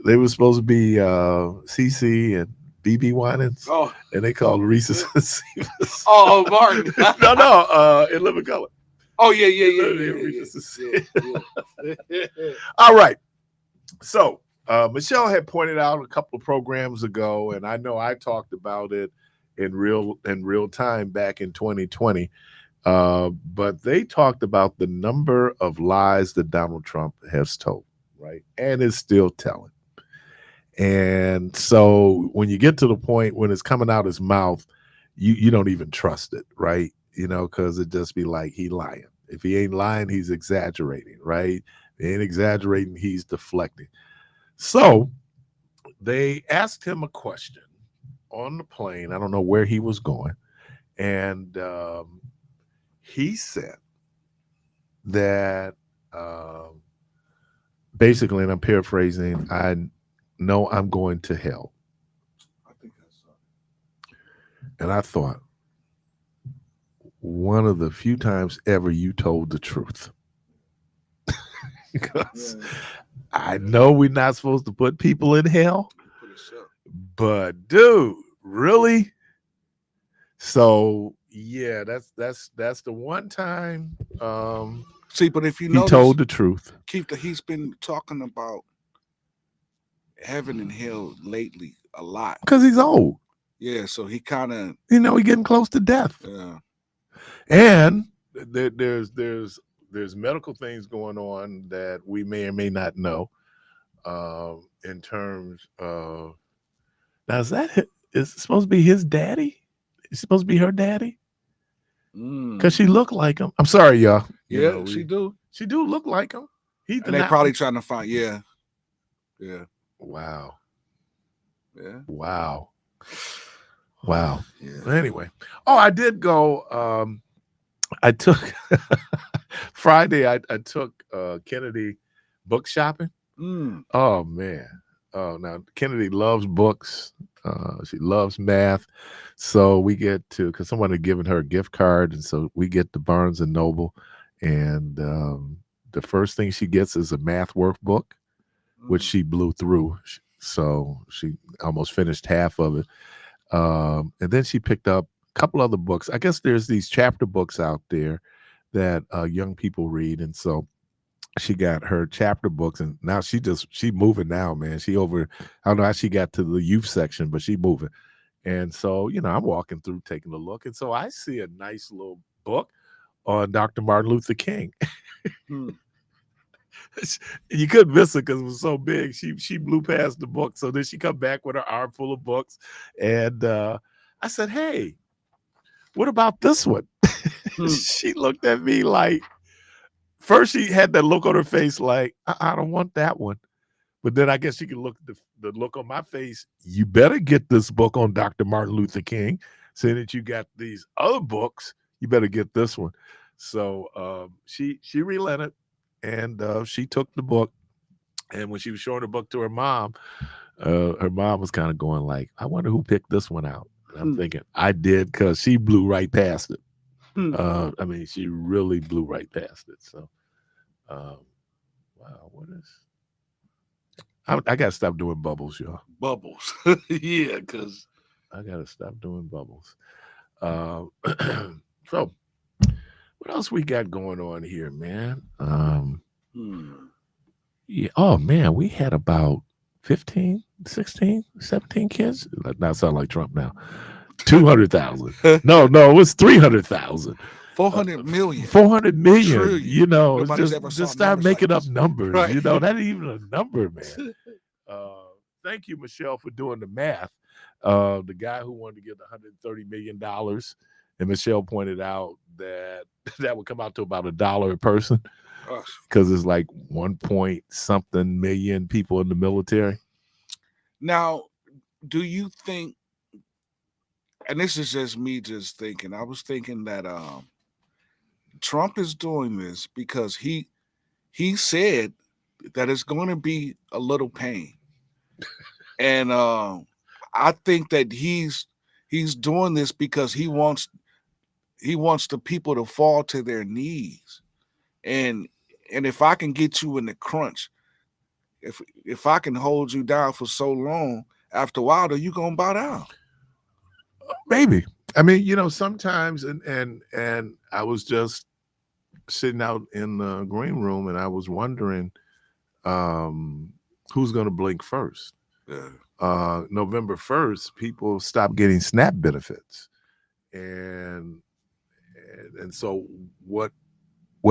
They were supposed to be CC and BB Winans, and they called Reese's and Cephas. Oh, Martin. no, in Living Color. Oh, yeah. All right. So Michelle had pointed out a couple of programs ago, and I know I talked about it in real time back in 2020. But they talked about the number of lies that Donald Trump has told, right? And is still telling. And so when you get to the point when it's coming out his mouth, you don't even trust it, right? You know, because it just be like he lying. If he ain't lying, he's exaggerating, right? If he ain't exaggerating, he's deflecting. So they asked him a question on the plane. I don't know where he was going. And he said that basically, and I'm paraphrasing, I know I'm going to hell. I think that's And I thought, one of the few times ever you told the truth. Because I know we're not supposed to put people in hell, but dude, really? So yeah, that's the one time see, but if you he notice, told the truth. He's been talking about heaven and hell lately a lot. Because he's old. Yeah, so he kind of, he's getting close to death. Yeah. And there's medical things going on that we may or may not know in terms of, now is it supposed to be his daddy? Is supposed to be her daddy? Because she looked like him. I'm sorry, y'all. Yeah, she do look like him. And they probably trying to find, yeah. Wow. Yeah. Wow. Yeah. Anyway, I did go. I took Friday. I took Kennedy book shopping. Oh man. Oh, now Kennedy loves books. She loves math. So we get to, because someone had given her a gift card, and so we get to Barnes and Noble, and the first thing she gets is a math workbook, which she blew through. So she almost finished half of it. And then she picked up a couple other books. I guess there's these chapter books out there that young people read. And so she got her chapter books, and now she moving now, man. I don't know how she got to the youth section, but she moving. And so, I'm walking through, taking a look. And so I see a nice little book on Dr. Martin Luther King. You couldn't miss it because it was so big. She blew past the book. So then she come back with her arm full of books. And I said, hey, what about this one? She looked at me like, first she had that look on her face like, I don't want that one. But then I guess she could look at the look on my face. You better get this book on Dr. Martin Luther King. Saying that you got these other books, you better get this one. So she relented. And she took the book, and when she was showing the book to her mom was kind of going like, I wonder who picked this one out. And I'm thinking, I did, because she blew right past it. I mean, she really blew right past it. So, wow, what is? I got to stop doing bubbles, y'all. Bubbles. Yeah, because I got to stop doing bubbles. So, what else we got going on here, man? Yeah. Oh, man, we had about 15, 16, 17 kids. That sound like Trump now. 200,000. No, it was 300,000. 400 million. 400 million. Trillion. You know, it's Nobody's ever saw just start numbers like making up this. numbers. Right. You know, that ain't even a number, man. Thank you, Michelle, for doing the math. The guy who wanted to get $130 million, and Michelle pointed out that that would come out to about $1 a person because it's like 1 point something million people in the military. Now, do you think, and this is just me just thinking, I was thinking that Trump is doing this because he said that it's going to be a little pain. And I think that he's doing this because he wants the people to fall to their knees. And if I can get you in the crunch, if I can hold you down for so long, after a while, are you gonna bow down? Maybe. I mean, you know, sometimes, and I was just sitting out in the green room, and I was wondering who's going to blink first. Yeah. November 1st, people stopped getting SNAP benefits, and so what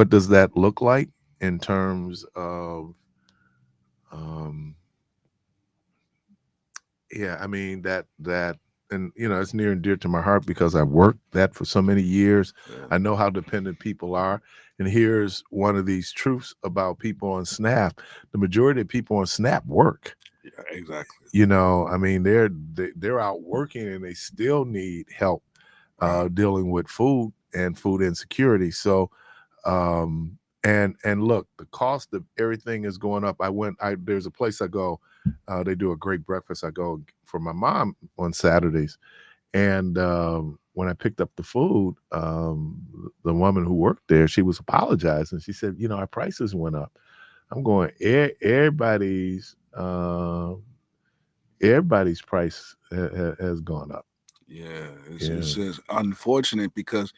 does that look like in terms of yeah, I mean that and you know, it's near and dear to my heart because I've worked that for so many years. Yeah. I know how dependent people are. And here's one of these truths about people on SNAP. The majority of people on SNAP work. Yeah, exactly. You know, I mean, they're out working and they still need help dealing with food and food insecurity. So and look, the cost of everything is going up. There's a place I go, they do a great breakfast. I go for my mom on Saturdays. And when I picked up the food, the woman who worked there, she was apologizing. She said, you know, our prices went up. I'm going, everybody's price has gone up. Yeah, it's just unfortunate because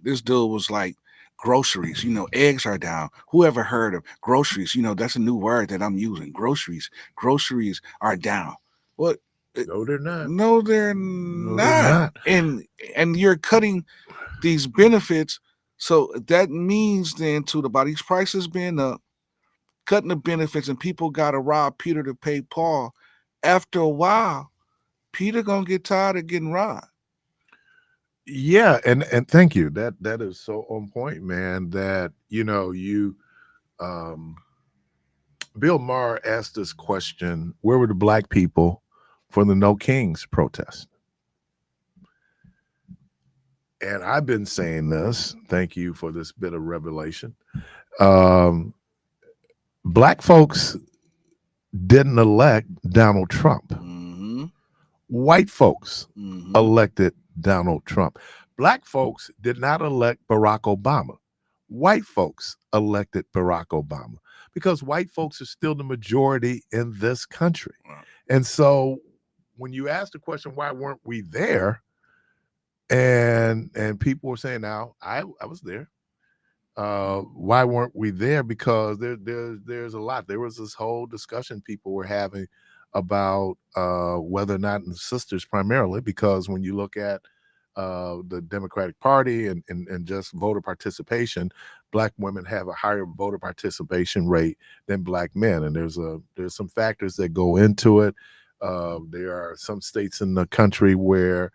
this dude was like, groceries, you know, eggs are down. Who ever heard of groceries? You know, that's a new word that I'm using. Groceries are down. What? No, they're not. No, they're not. And you're cutting these benefits, so that means then to the body's prices being up, cutting the benefits, and people got to rob Peter to pay Paul. After a while, Peter gonna get tired of getting robbed. Yeah, and thank you. That is so on point, man. That you know, Bill Maher asked this question: where were the black people for the No Kings protest? And I've been saying this. Thank you for this bit of revelation. Black folks didn't elect Donald Trump. Mm-hmm. White folks Mm-hmm. elected Donald Trump. Black folks did not elect Barack Obama. White folks elected Barack Obama because white folks are still the majority in this country. Wow. And so when you ask the question, why weren't we there? And people were saying, now I was there. Why weren't we there? Because there's a lot. There was this whole discussion people were having about whether or not, and sisters primarily, because when you look at the Democratic Party and just voter participation, black women have a higher voter participation rate than black men, and there's some factors that go into it. There are some states in the country where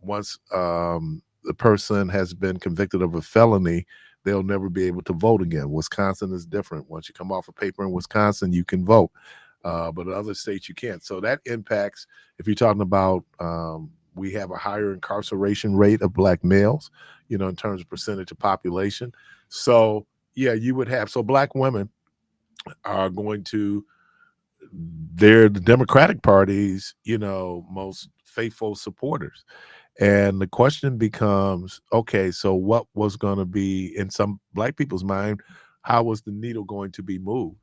once the person has been convicted of a felony, they'll never be able to vote again. Wisconsin is different. Once you come off a paper in Wisconsin, you can vote, but in other states you can't. So that impacts, if you're talking about we have a higher incarceration rate of black males, you know, in terms of percentage of population. So yeah, you would have, so black women are going to, they're the Democratic Party's, you know, most faithful supporters. And the question becomes, okay, so what was going to be in some black people's mind? How was the needle going to be moved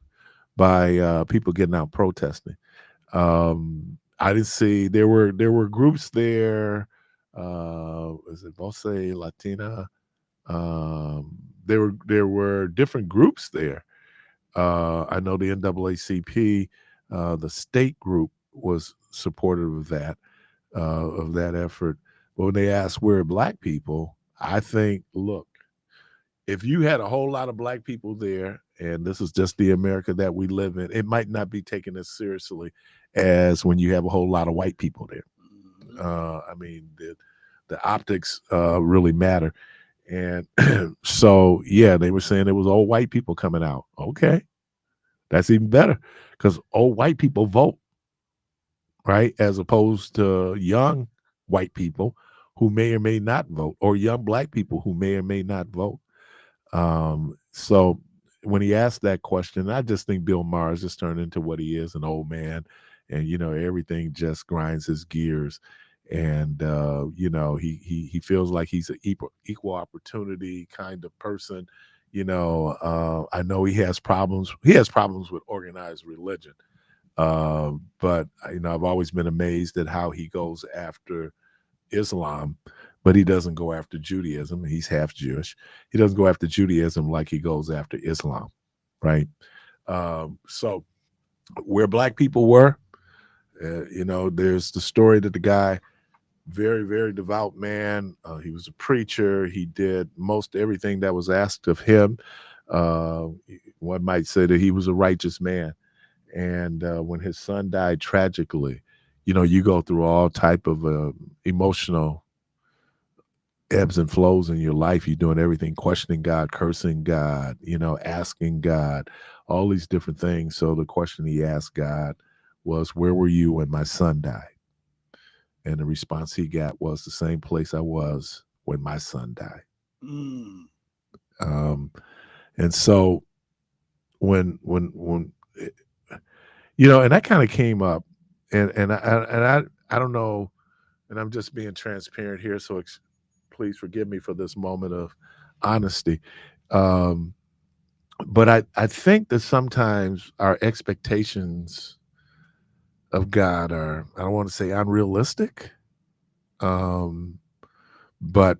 by people getting out protesting? I didn't see, there were groups there. Is it Voce Latina? There were different groups there. I know the NAACP, the state group was supportive of that. of that effort. But when they ask where are black people, I think, look, if you had a whole lot of black people there, and this is just the America that we live in, it might not be taken as seriously as when you have a whole lot of white people there. I mean, the optics really matter. And so, yeah, they were saying it was old white people coming out. Okay, that's even better because old white people vote, right? As opposed to young white people who may or may not vote, or young black people who may or may not vote. So when he asked that question, I just think Bill Maher just turned into what he is, an old man, and everything just grinds his gears. And he feels like he's an equal opportunity kind of person. I know he has problems. He has problems with organized religion. But I've always been amazed at how he goes after Islam, but he doesn't go after Judaism. He's half Jewish. He doesn't go after Judaism like he goes after Islam, right? So where black people were, there's the story that the guy, very, very devout man. He was a preacher. He did most everything that was asked of him. One might say that he was a righteous man. And when his son died tragically, you go through all type of emotional ebbs and flows in your life. You're doing everything, questioning God, cursing God, asking God, all these different things. So the question he asked God was, where were you when my son died? And the response he got was, the same place I was when my son died. And so when and that kind of came up, and I don't know, and I'm just being transparent here, so please forgive me for this moment of honesty. But I think that sometimes our expectations of God are, I don't want to say unrealistic, but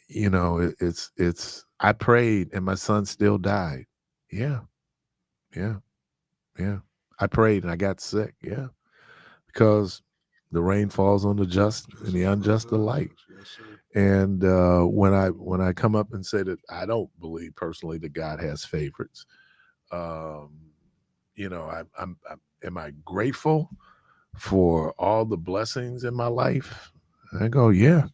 it's I prayed and my son still died. Yeah. I prayed and I got sick. Yeah. Because the rain falls on the just and the unjust alike. And when I come up and say that I don't believe personally that God has favorites, am I grateful for all the blessings in my life? I go, yeah.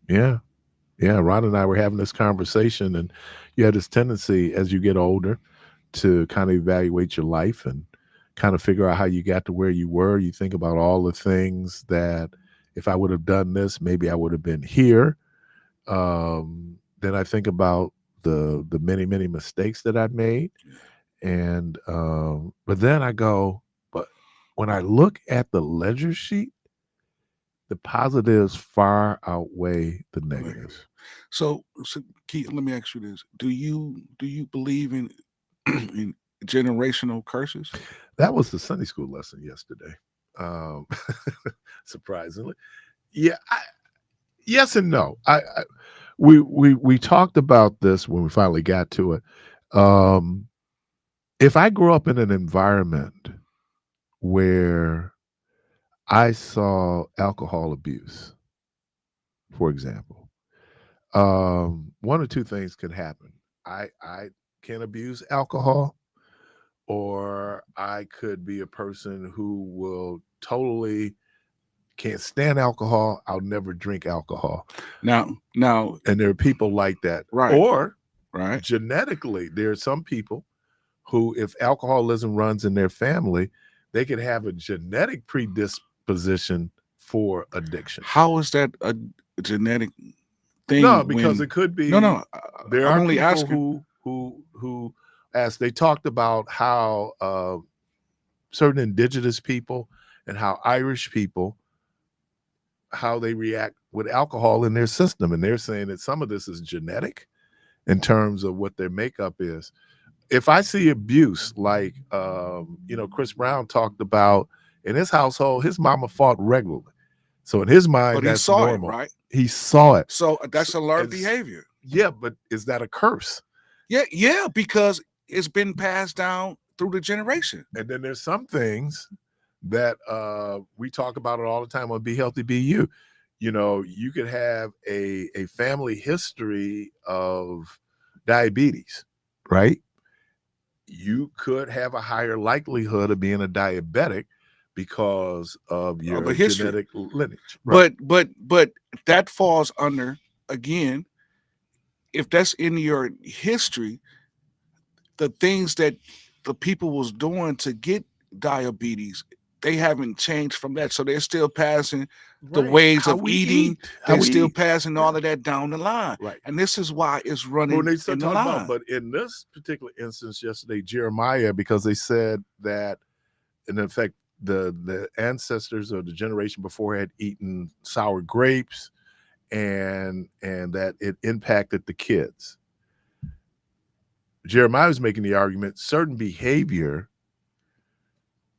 Ron and I were having this conversation, and you have this tendency as you get older to kind of evaluate your life and kind of figure out how you got to where you were. You think about all the things that if I would have done this, maybe I would have been here. Then I think about the many, many mistakes that I've made. And but then I go, but when I look at the ledger sheet, the positives far outweigh the negatives. So Keith, let me ask you this: Do you believe in in generational curses? That was the Sunday school lesson yesterday. Surprisingly, yeah. Yes and no. We talked about this when we finally got to it. If I grew up in an environment where I saw alcohol abuse, for example, one or two things could happen. I can abuse alcohol, or I could be a person who will totally can't stand alcohol. I'll never drink alcohol. Now, and there are people like that, right? Or right, genetically, there are some people who, if alcoholism runs in their family, they could have a genetic predisposition for addiction. How is that a genetic thing? No, because it could be. No. There I'm are only people asking. who, as they talked about how certain indigenous people and how Irish people, how they react with alcohol in their system, and they're saying that some of this is genetic in terms of what their makeup is. If I see abuse, like Chris Brown talked about in his household, his mama fought regularly. So in his mind, that's normal. Right? He saw it. So that's a learned behavior. Yeah, but is that a curse? Yeah, because it's been passed down through the generation. And then there's some things that we talk about it all the time on Be Healthy, Be You. You know, you could have a family history of diabetes, right? You could have a higher likelihood of being a diabetic because of your a history. genetic lineage. Right. But that falls under, again, if that's in your history, the things that the people was doing to get diabetes, they haven't changed from that. So they're still passing the Right. ways How of we eating. eat, how They're we still eat. passing all of that down the line. Right. And this is why it's When running they start in the talking line. about, but in this particular instance yesterday, Jeremiah, because they said that, in effect, the ancestors or the generation before had eaten sour grapes, and that it impacted the kids. Jeremiah was making the argument certain behavior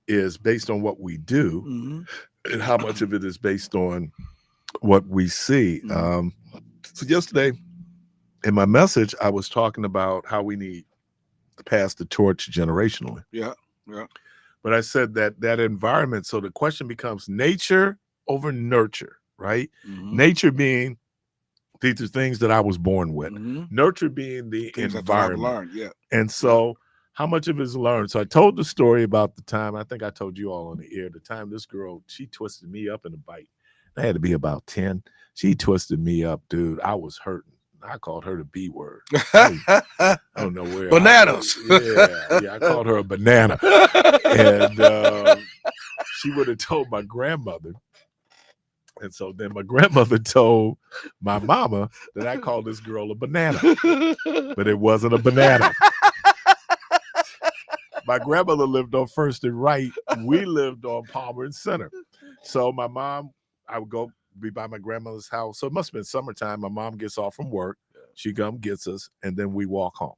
is based on what we do, Mhm. and how much of it is based on what we see. Mhm. So yesterday in my message, I was talking about how we need to pass the torch generationally. Yeah. But I said that environment, so the question becomes nature over nurture, right? Mhm. Nature being these are things that I was born with. Mhm. Nurture being the Things that I've environment. learned. Yeah. And so how much of it is learned? So I told the story about the time, I think I told you all on the air, the time this girl, she twisted me up in a bite. I had to be about 10. She twisted me up, dude. I was hurting. I called her the B word. I don't know where. Bananas. I called her a banana. And she would have told my grandmother. And so then my grandmother told my mama that I called this girl a banana, but it wasn't a banana. My grandmother lived on First and Wright. We lived on Palmer and Center. So my mom, I would go be by my grandmother's house. So it must have been summertime. My mom gets off from work. She comes, gets us, and then we walk home.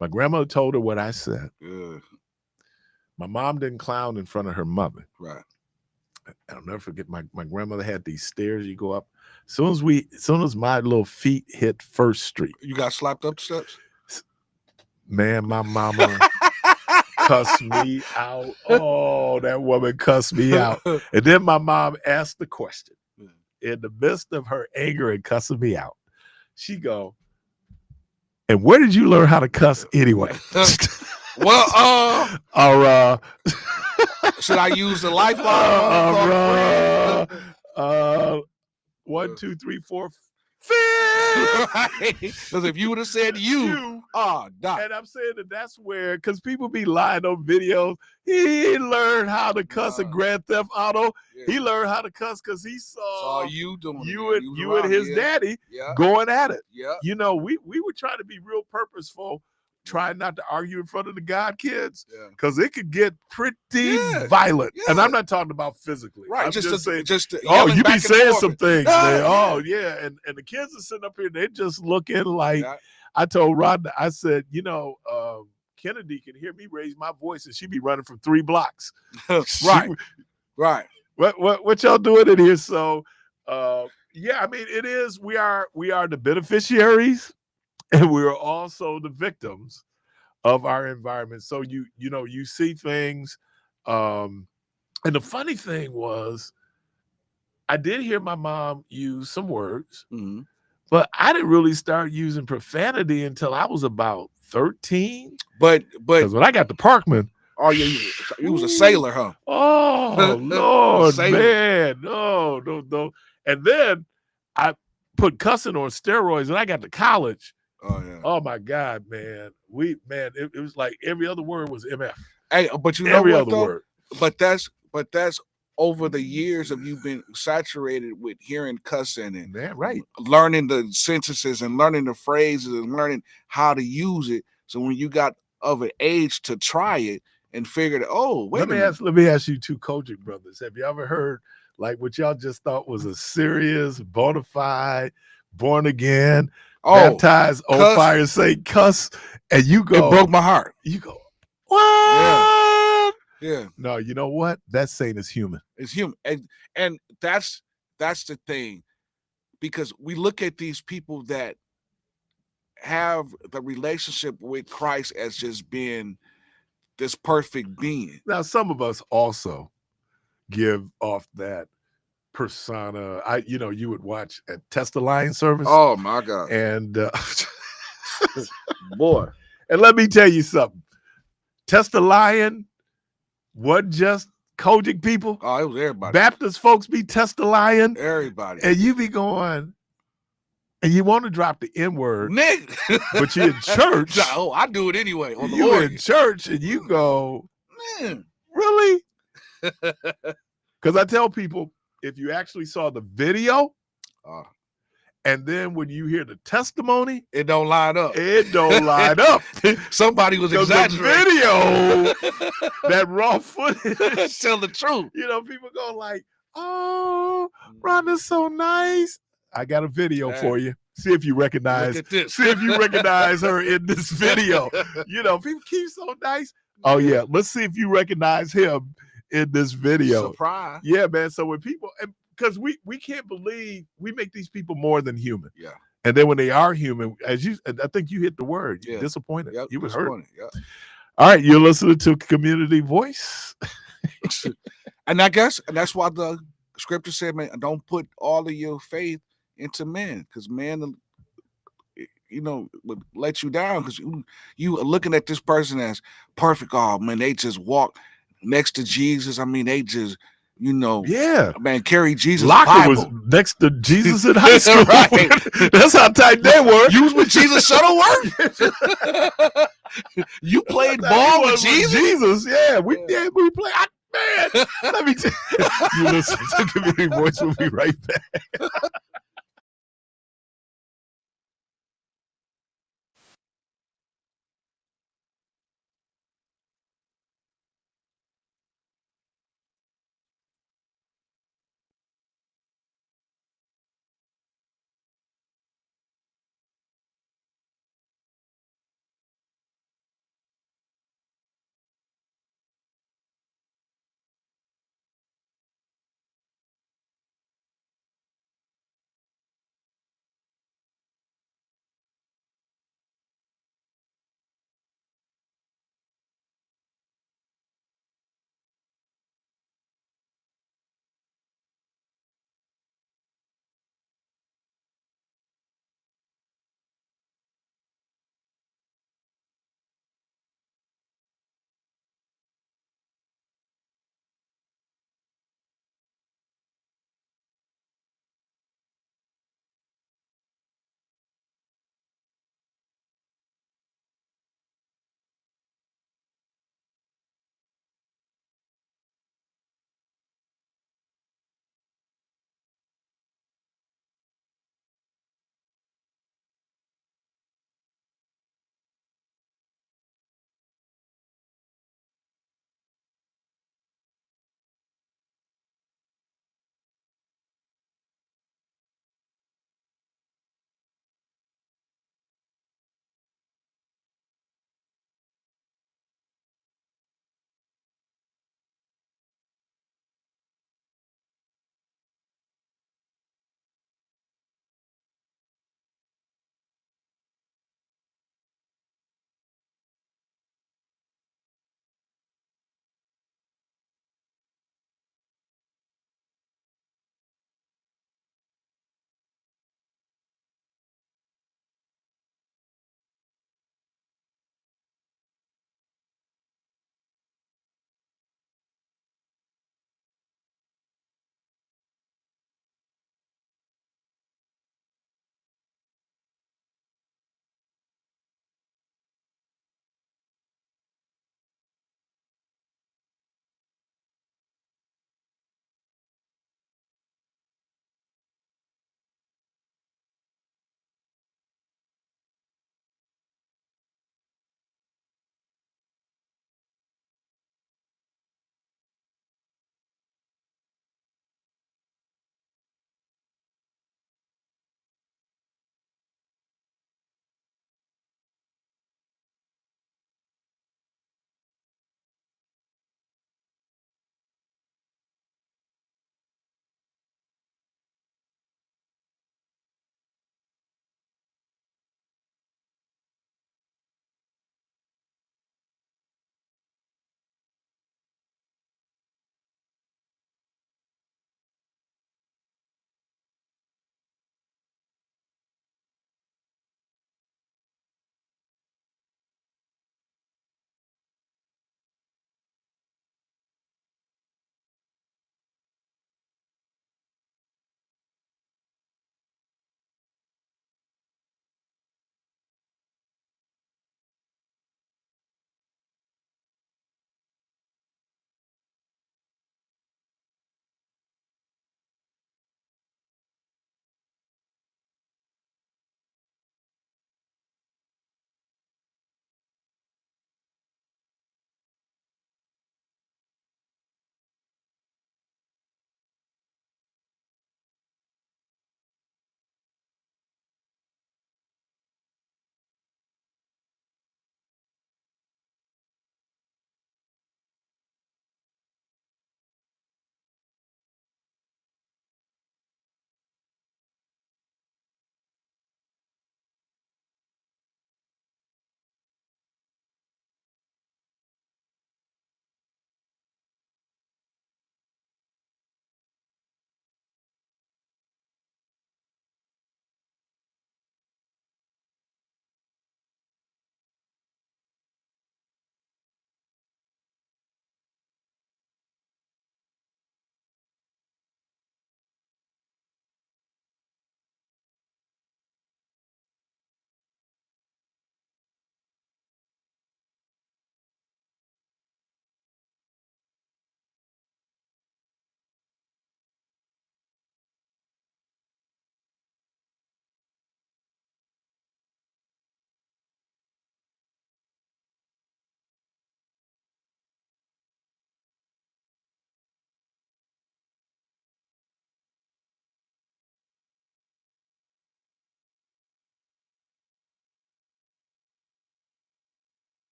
My grandmother told her what I said. My mom didn't clown in front of her mother. Right. I'll never forget my grandmother had these stairs you go up. As soon as my little feet hit First Street. You got slapped up the steps? Man, my mama cussed me out. Oh, that woman cussed me out. And then my mom asked the question in the midst of her anger and cussing me out. She go, and where did you learn how to cuss anyway? Well, or should I use the lifeline? 1, 2, 3, 4, 5. Because if you would have said you, Doc. And I'm saying that's where, because people be lying on videos. He learned how to cuss in Grand Theft Auto. Yeah. He learned how to cuss because he saw you doing you and his daddy going at it. Yeah. You know, we were trying to be real purposeful, trying not to argue in front of the God kids, because it could get pretty violent. Yeah. And I'm not talking about physically. Right. I'm just saying, oh, you be saying some things, man. Oh, yeah. And the kids are sitting up here, they just looking like, I told Rhonda, I said, Kennedy can hear me raise my voice and she be running from 3 blocks. Right. What y'all doing in here? So, I mean, it is, we are the beneficiaries, and we are also the victims of our environment. So you see things. And the funny thing was, I did hear my mom use some words, but I didn't really start using profanity until I was about 13. But because when I got to Parkman, you was a sailor, huh? Oh Lord, man, no. And then I put cussing on steroids, and I got to college. Oh yeah. Oh my God, man. It was like every other word was MF. Hey, but you know every what, other though? word. But that's over the years of you been saturated with hearing cussing and learning the sentences and learning the phrases and learning how to use it. So when you got of an age to try it and figured, let me ask you two coaching brothers. Have you ever heard like what y'all just thought was a serious, bona fide, born again, baptized, on fire, say cuss, and you go, it broke my heart. You go, what? Yeah. No, you know what? That saying is human. It's human. And that's the thing. Because we look at these people that have the relationship with Christ as just being this perfect being. Now, some of us also give off that persona. You would watch a Test the Lion service. Oh my God. And Boy. and let me tell you something. Test the Lion wasn't just Kojic people. Oh, it was everybody. Baptist folks be Test the Lion. Everybody. And you be going, and you want to drop the N-word, Nick. but you're in church. Oh, I do it anyway. On the You're organ. in church and you go, Man. really? Because I tell people, if you actually saw the video, and then when you hear the testimony, it don't line up. It don't line up. Somebody was exaggerating. The video, that raw footage, tell the truth. People go like, "Oh, Ron is so nice." I got a video for you. See if you recognize. Look at this. See if you recognize her in this video. People keep so nice. Oh yeah, let's see if you recognize him in this video. Surprise. Yeah, man. So when people, because we can't believe we make these people more than human. Yeah. And then when they are human, I think you hit the word. You're disappointed. Yep, you were hurt. Yep. All right, you're listening to Community Voice. And I guess, and that's why the scripture said, man, don't put all of your faith into men, because men, would let you down, because you are looking at this person as perfect. Oh man, they just walk next to Jesus. I mean, they just, yeah, man, carry Jesus. Locker Bible. was next to Jesus in high school. Right. That's how tight they were. You was with Jesus Shuttleworth. You played ball with Jesus. Yeah, we did. We played. Man, let me tell you. You listen to Community Voice. We'll be right back.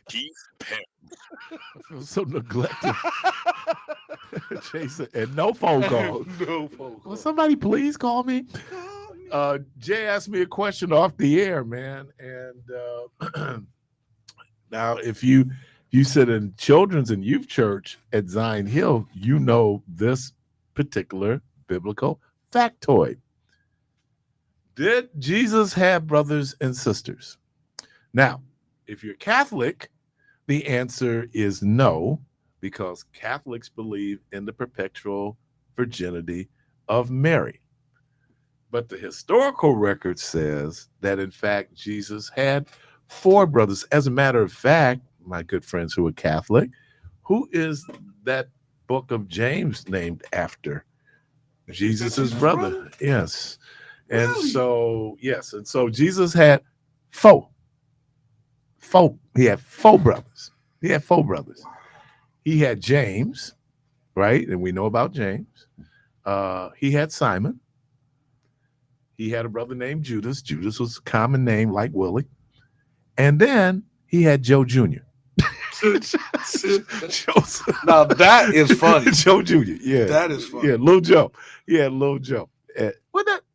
Keith Parris. I feel so neglected. Jason, and no phone calls. No phone Will call. somebody please call me? Call me. Jay asked me a question off the air, man, and now if you sit in children's and youth church at Zion Hill, you know this particular biblical factoid. Did Jesus have brothers and sisters? Now, if you're Catholic, the answer is no, because Catholics believe in the perpetual virginity of Mary. But the historical record says that, in fact, Jesus had 4 brothers. As a matter of fact, my good friends who are Catholic, who is that book of James named after? Jesus' brother. Yes. And Really? so, yes. And so Jesus had 4. He had 4 brothers. He had 4 brothers. He had James, right? And we know about James. He had Simon. He had a brother named Judas. Judas was a common name like Willie. And then he had Joe Jr. Joseph. Now that is funny. Joe Jr. Yeah. That is funny. Yeah, Little Joe. Yeah, Little Joe.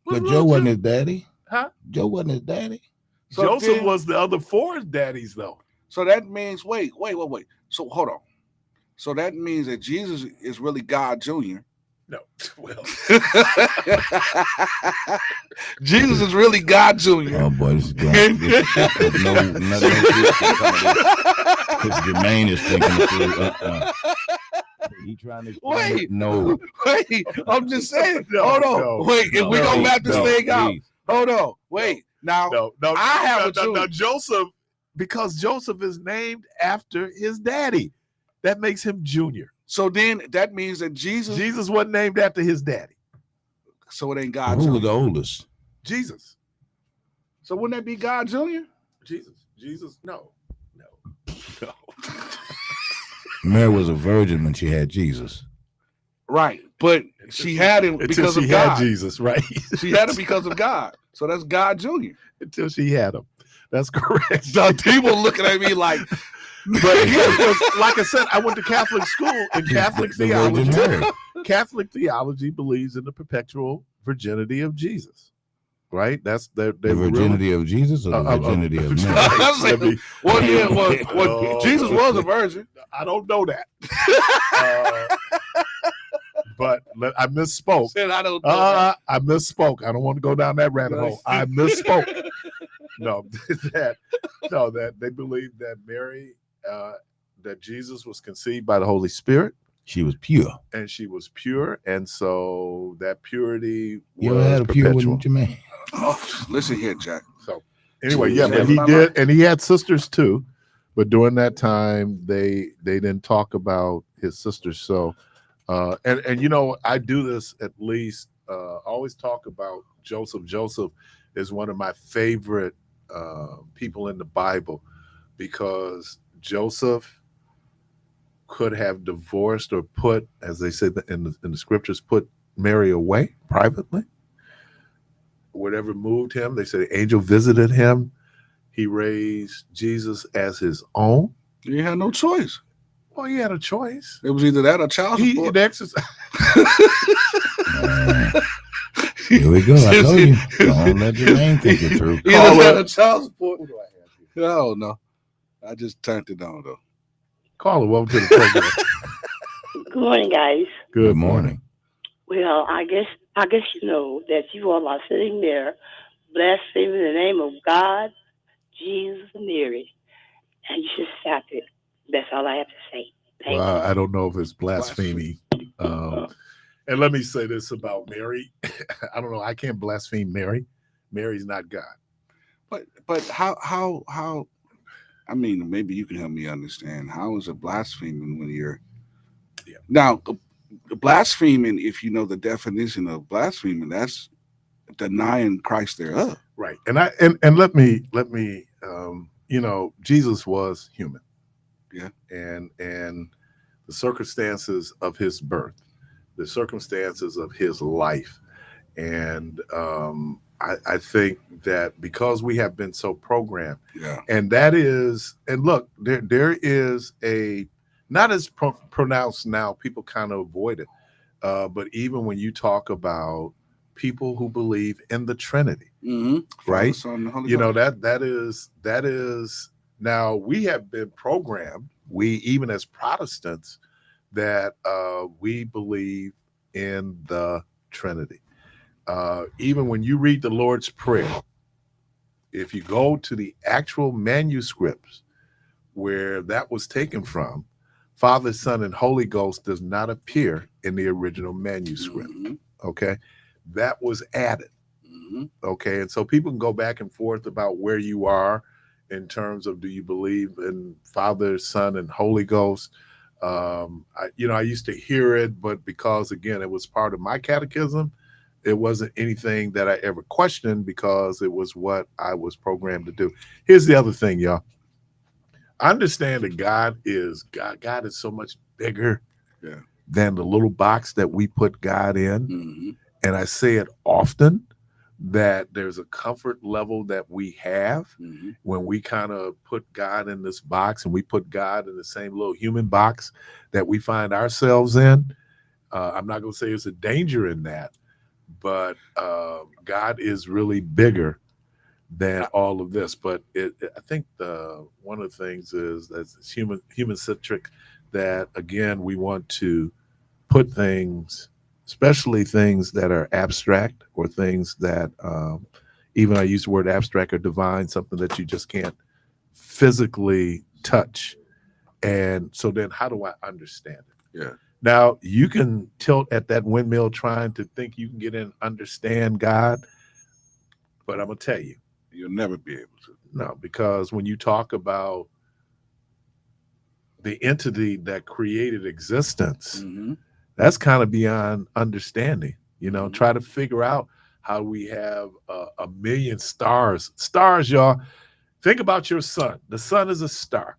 But Joe wasn't his daddy. Huh? Joe wasn't his daddy. So Joseph then- was the other 4 daddies, though. So that means wait. So hold on. So that means that Jesus is really God Jr. No. Well, Jesus is really God Jr. Oh boy, this is going. Because Jermaine is thinking it through. He trying to explain Wait. it. No. Wait, I'm just saying. No, Hold on. no, Wait, if we no, gonna map this No, thing out. please. Hold on. Wait. Now no. I have a no, Junior. Joseph, because Joseph is named after his daddy. That makes him Junior. So then that means that Jesus. Jesus wasn't named after his daddy. So it ain't God Who was Jr. the oldest? Jesus. So wouldn't that be God Jr.? Jesus. No. Mary was a virgin when she had Jesus. Right. But she had him Until because she of had God. Jesus, right? She had him because of God. So that's God Jr. Until she had him. That's correct. The people looking at me like, But yeah, because, like I said, I went to Catholic school, and Catholic The Virgin theology, Mary. Catholic theology believes in the perpetual virginity of Jesus. Right? That's The virginity of Jesus or the virginity of Mary? I was like, Let me- well, yeah, well, Oh. Jesus was a virgin. I don't know that. But I misspoke. Said I don't know that. I misspoke. I don't want to go down that rabbit hole. I misspoke. No, that they believe that Mary, that Jesus was conceived by the Holy Spirit, She was pure. and she was pure, and so that purity You was ever had a pure perpetual. one, Jermaine? Oh, listen here, Jack. So anyway, Jesus. yeah, but he My did, life. and he had sisters too. But during that time, they didn't talk about his sisters. So, and you know, I do this at least. Always talk about Joseph. Joseph is one of my favorite people in the Bible, because Joseph could have divorced or put, as they say in the scriptures, put Mary away privately. Whatever moved him, they say the angel visited him. He raised Jesus as his own. You had no choice. Well, he had a choice. It was either that or child He support. exercised. Here we go. I told you. Don't let Jermaine think it through. Either that or child support. I don't know. I just turned it on though. Caller, welcome to the program. Good morning, guys. Good morning. Well, I guess you know that you all are sitting there blaspheming the name of God, Jesus, and Mary, and you should stop it. That's all I have to say. Thank Well, you. I don't know if it's blasphemy. And let me say this about Mary. I don't know. I can't blaspheme Mary. Mary's not God. But how I mean, maybe you can help me understand. How is it blaspheming when you're now blaspheming, if you know the definition of blaspheming, that's denying Christ thereof. Right. And let me you know, Jesus was human. Yeah. And the circumstances of his birth, the circumstances of his life, and I think that because we have been so programmed, Yeah. and that is, and look, there is a not as pronounced now. People kind of avoid it, but even when you talk about people who believe in the Trinity, Mm-hmm. right? Son, the Holy You know Ghost. that is now we have been programmed. We even as Protestants that we believe in the Trinity. Even when you read the Lord's Prayer, if you go to the actual manuscripts where that was taken from, Father, Son, and Holy Ghost does not appear in the original manuscript. Mm-hmm. Okay. That was added. Mm-hmm. Okay. And so people can go back and forth about where you are in terms of do you believe in Father, Son, and Holy Ghost? I used to hear it, but because again, it was part of my catechism, it wasn't anything that I ever questioned because it was what I was programmed to do. Here's the other thing, y'all. I understand that God is God. God is so much bigger Yeah. than the little box that we put God in. Mm-hmm. And I say it often that there's a comfort level that we have Mm-hmm. when we kind of put God in this box and we put God in the same little human box that we find ourselves in. I'm not going to say there's a danger in that, but God is really bigger than all of this. But I think one of the things is that it's human centric. That again, we want to put things, especially things that are abstract or things that even I use the word abstract or divine, something that you just can't physically touch. And so then, how do I understand it? Yeah. Now you can tilt at that windmill trying to think you can get in and understand God, but I'm gonna tell you, You'll never be able to. no, because when you talk about the entity that created existence, Mm-hmm. that's kind of beyond understanding. Mhm. Try to figure out how we have a million stars. Stars, y'all. Think about your sun. The sun is a star.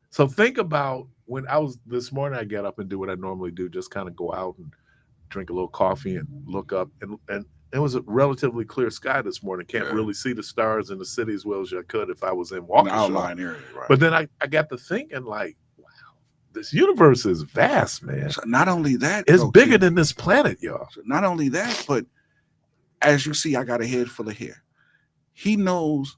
So think about when I was this morning, I get up and do what I normally do, just kind of go out and drink a little coffee and look up. And it was a relatively clear sky this morning. Can't Yeah. really see the stars in the city as well as I could if I was in An Waukesha. outline area, right? But then I got to thinking, like, wow, this universe is vast, man. So not only that, It's Coach bigger C, than this planet, y'all. so not only that, but as you see, I got a head full of hair. He knows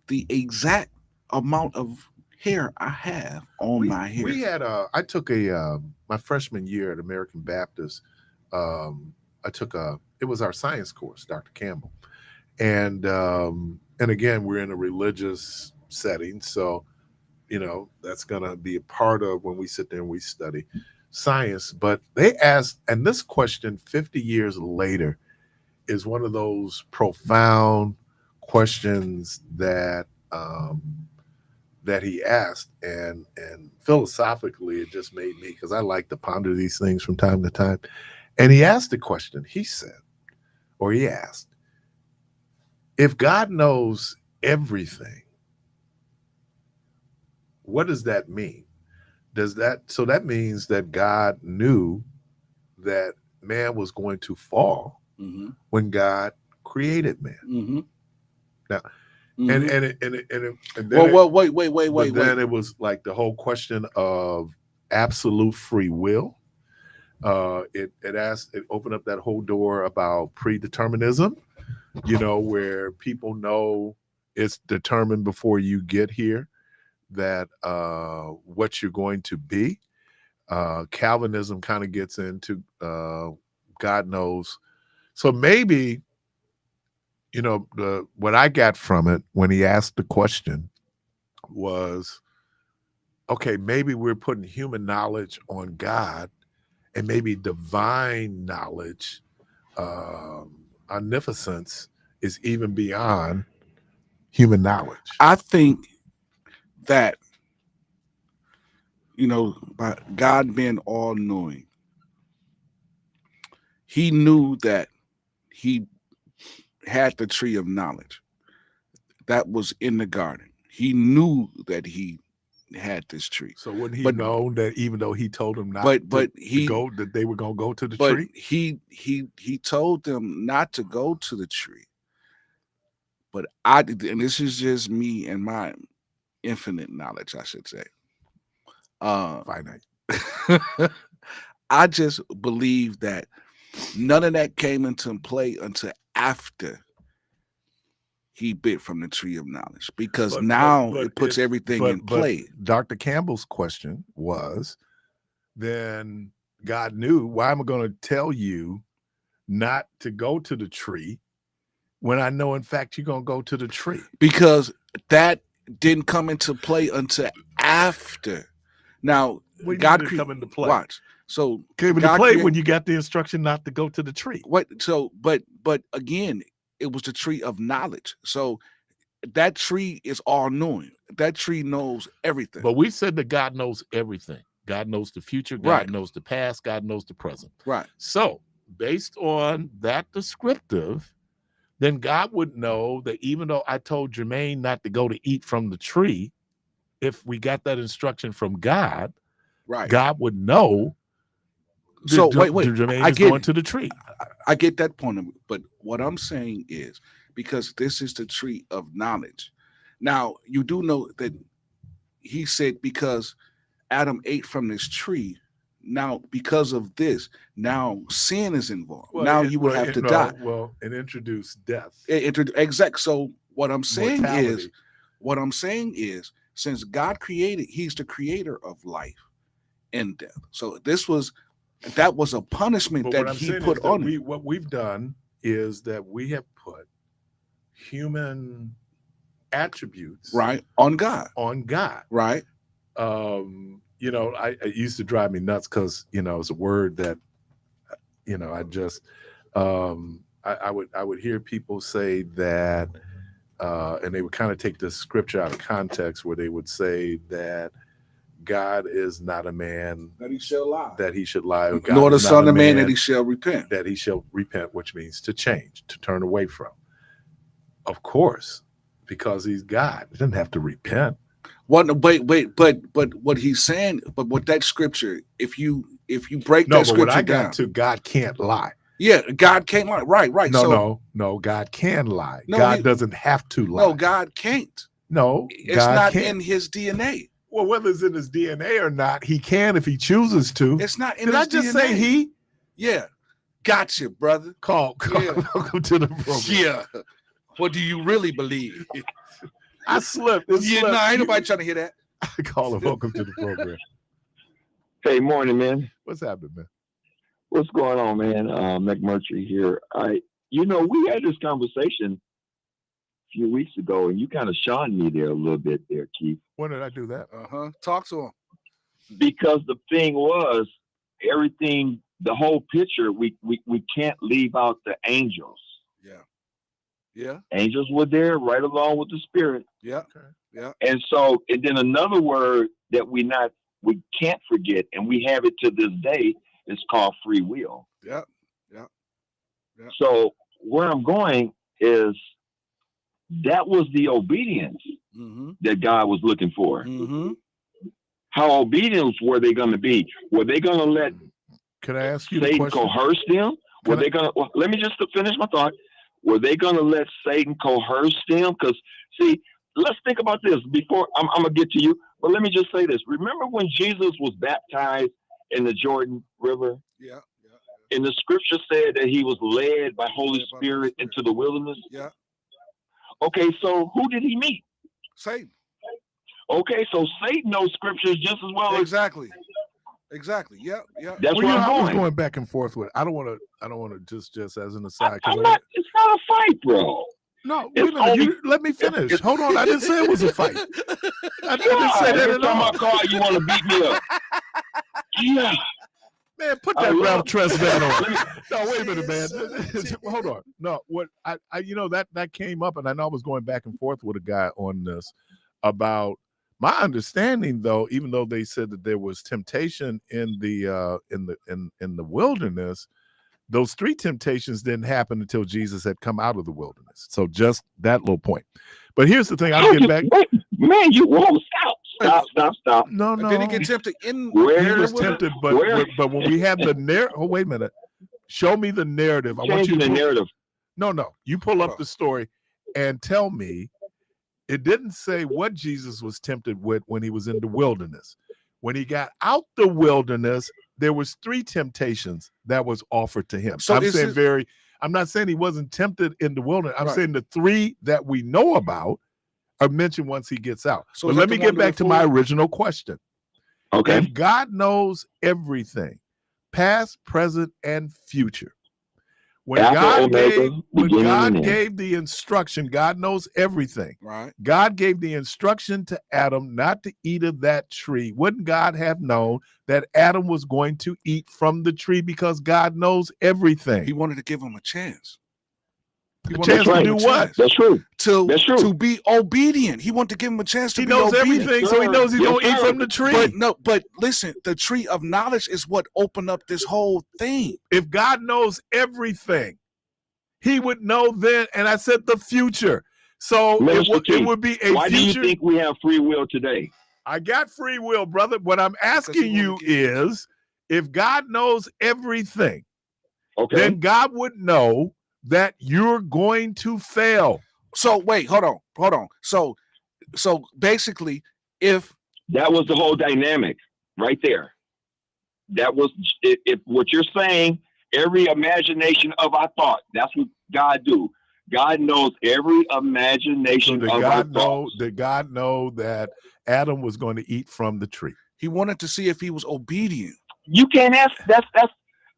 the exact amount of hair I have on my hair. We had I took my freshman year at American Baptist. It was our science course, Dr. Campbell, and again we're in a religious setting, so that's gonna be a part of when we sit there and we study science. But they asked, and this question 50 years later is one of those profound questions that he asked, and philosophically it just made me, because I like to ponder these things from time to time. And he asked the question, he asked, if God knows everything, what does that mean? So that means that God knew that man was going to fall Mm-hmm. when God created man. Mm-hmm. Now, Mm-hmm. and then Wait. then it was like the whole question of absolute free will. It opened up that whole door about predeterminism, where people know it's determined before you get here that what you're going to be. Calvinism kind of gets into God knows. So maybe, what I got from it when he asked the question was, okay, maybe we're putting human knowledge on God, and maybe divine knowledge, omniscience is even beyond human knowledge. I think that by God being all knowing, he knew that he had the tree of knowledge that was in the garden. He knew that he had this tree. So wouldn't he But- know that even though he told them not But to he go, that they were going to go to the but tree? he told them not to go to the tree But and this is just me and my infinite knowledge, I should say. Finite. I just believe that none of that came into play until after he bit from the tree of knowledge, because now it puts everything in play. Dr. Campbell's question was, then God knew, why am I going to tell you not to go to the tree when I know, in fact, you're going to go to the tree? Because that didn't come into play until after. Now, God come into play. Watch. So came into play when you got the instruction not to go to the tree. What? So, but again, it was the tree of knowledge. So that tree is all knowing. That tree knows everything. But we said that God knows everything. God knows the future. God knows the past. God knows the present. Right. So based on that descriptive, then God would know that even though I told Jermaine not to go to eat from the tree, if we got that instruction from God, God would know. So wait, Jermaine is going to the tree. I get that point, but what I'm saying is, because this is the tree of knowledge. Now, you do know that he said, because Adam ate from this tree, now because of this, now sin is involved. Now you would have to die. Well, and introduce death. Exactly. So what I'm saying Mortality. is, since God created, he's the creator of life and death. So that was a punishment that he put on him. What we've done is that we have put human attributes on God. Right. It used to drive me nuts because it's a word that I just I would hear people say that and they would kind of take the scripture out of context, where they would say that God is not a man that he shall lie. Or God nor the is son of man that he shall repent. That he shall repent, which means to change, to turn away from. Of course, because he's God, he doesn't have to repent. But what he's saying, but what that scripture, if you break that scripture what I got down, to, God can't lie. Yeah, God can't lie. Right. No, God can lie. God doesn't have to lie. No, God can't. No, it's God not can't. in his DNA. Well, whether it's in his DNA or not, he can if he chooses to. It's not in Did his I just DNA. say he? Yeah. Gotcha, brother. Call. Yeah. Welcome to the program. Yeah. What do you really believe? I slipped. Ain't nobody trying to hear that. I call him. Welcome to the program. Hey, morning, man. What's happening, man? What's going on, man? McMurtry here. We had this conversation a few weeks ago, and you kind of shined me there a little bit there, Keith. When did I do that? Talk to him. Because the thing was, everything, the whole picture, we can't leave out the angels. Yeah. Angels were there right along with the spirit. Yeah. Okay. Yeah. And so, and then another word that we can't forget, and we have it to this day, is called free will. Yeah. So where I'm going is, that was the obedience that God was looking for. Mm-hmm. How obedient were they going to be? Were they going to let Can I ask you Satan coerce them? Let me just finish my thought. Were they going to let Satan coerce them? Because, see, let's think about this before I'm going to get to you. But let me just say this. Remember when Jesus was baptized in the Jordan River? Yeah. And the scripture said that he was led by Holy Spirit into the wilderness? Yeah. Okay, so who did he meet? Satan. Okay, so Satan knows scriptures just as well as Exactly. Yeah. That's where I'm I going. was going back and forth with. I don't want to just as an aside. It's not a fight, bro. No, wait a minute. Let me finish. Hold on. I didn't say it was a fight. I didn't say that at all. Every time I call, you want to beat me up. Yeah. Man, put that Ralph Tresvant on. No, wait a minute, man. Hold on. No, what I that came up, and I know I was going back and forth with a guy on this about my understanding, though. Even though they said that there was temptation in the wilderness, those three temptations didn't happen until Jesus had come out of the wilderness. So just that little point. But here's the thing. I'll get back. Wait, man, you won't stop. No. Did he get tempted in? He was tempted, but when we have the narrative, wait a minute. Show me the narrative. I want you to the narrative. No. You pull up the story, and tell me, it didn't say what Jesus was tempted with when he was in the wilderness. When he got out the wilderness, there was 3 temptations that was offered to him. So I'm is saying it- I'm not saying he wasn't tempted in the wilderness. I'm Right. saying the 3 that we know about are mentioned once he gets out. So But is let that me the get one back to that my fooled- original question. Okay. If God knows everything, past, present, and future, when Alpha, God Omega, beginning and end. gave the instruction, God knows everything. Right. God gave the instruction to Adam not to eat of that tree. Wouldn't God have known that Adam was going to eat from the tree because God knows everything? He wanted to give him a chance. He A wanted chance give to him do a what? chance That's true. That's true. To be obedient. He wanted to give him a chance to He be knows obedient. everything, so he knows he's Yes, going to eat sir. from the tree. But listen, the tree of knowledge is what opened up this whole thing. If God knows everything, he would know then, and I said the future. So Minister it T, would be a Why do you future. think we have free will today? I got free will, brother. What I'm he asking you wanted to give is, if God knows everything, Okay. then God would know that you're going to fail. So wait, hold on. So basically, if That was the whole dynamic right there. That was if what you're saying, every imagination of our thought. That's what God do. God knows every So imagination did of our God know? thoughts. Did God know that Adam was going to eat from the tree? he wanted to see if he was obedient. You can't ask. Why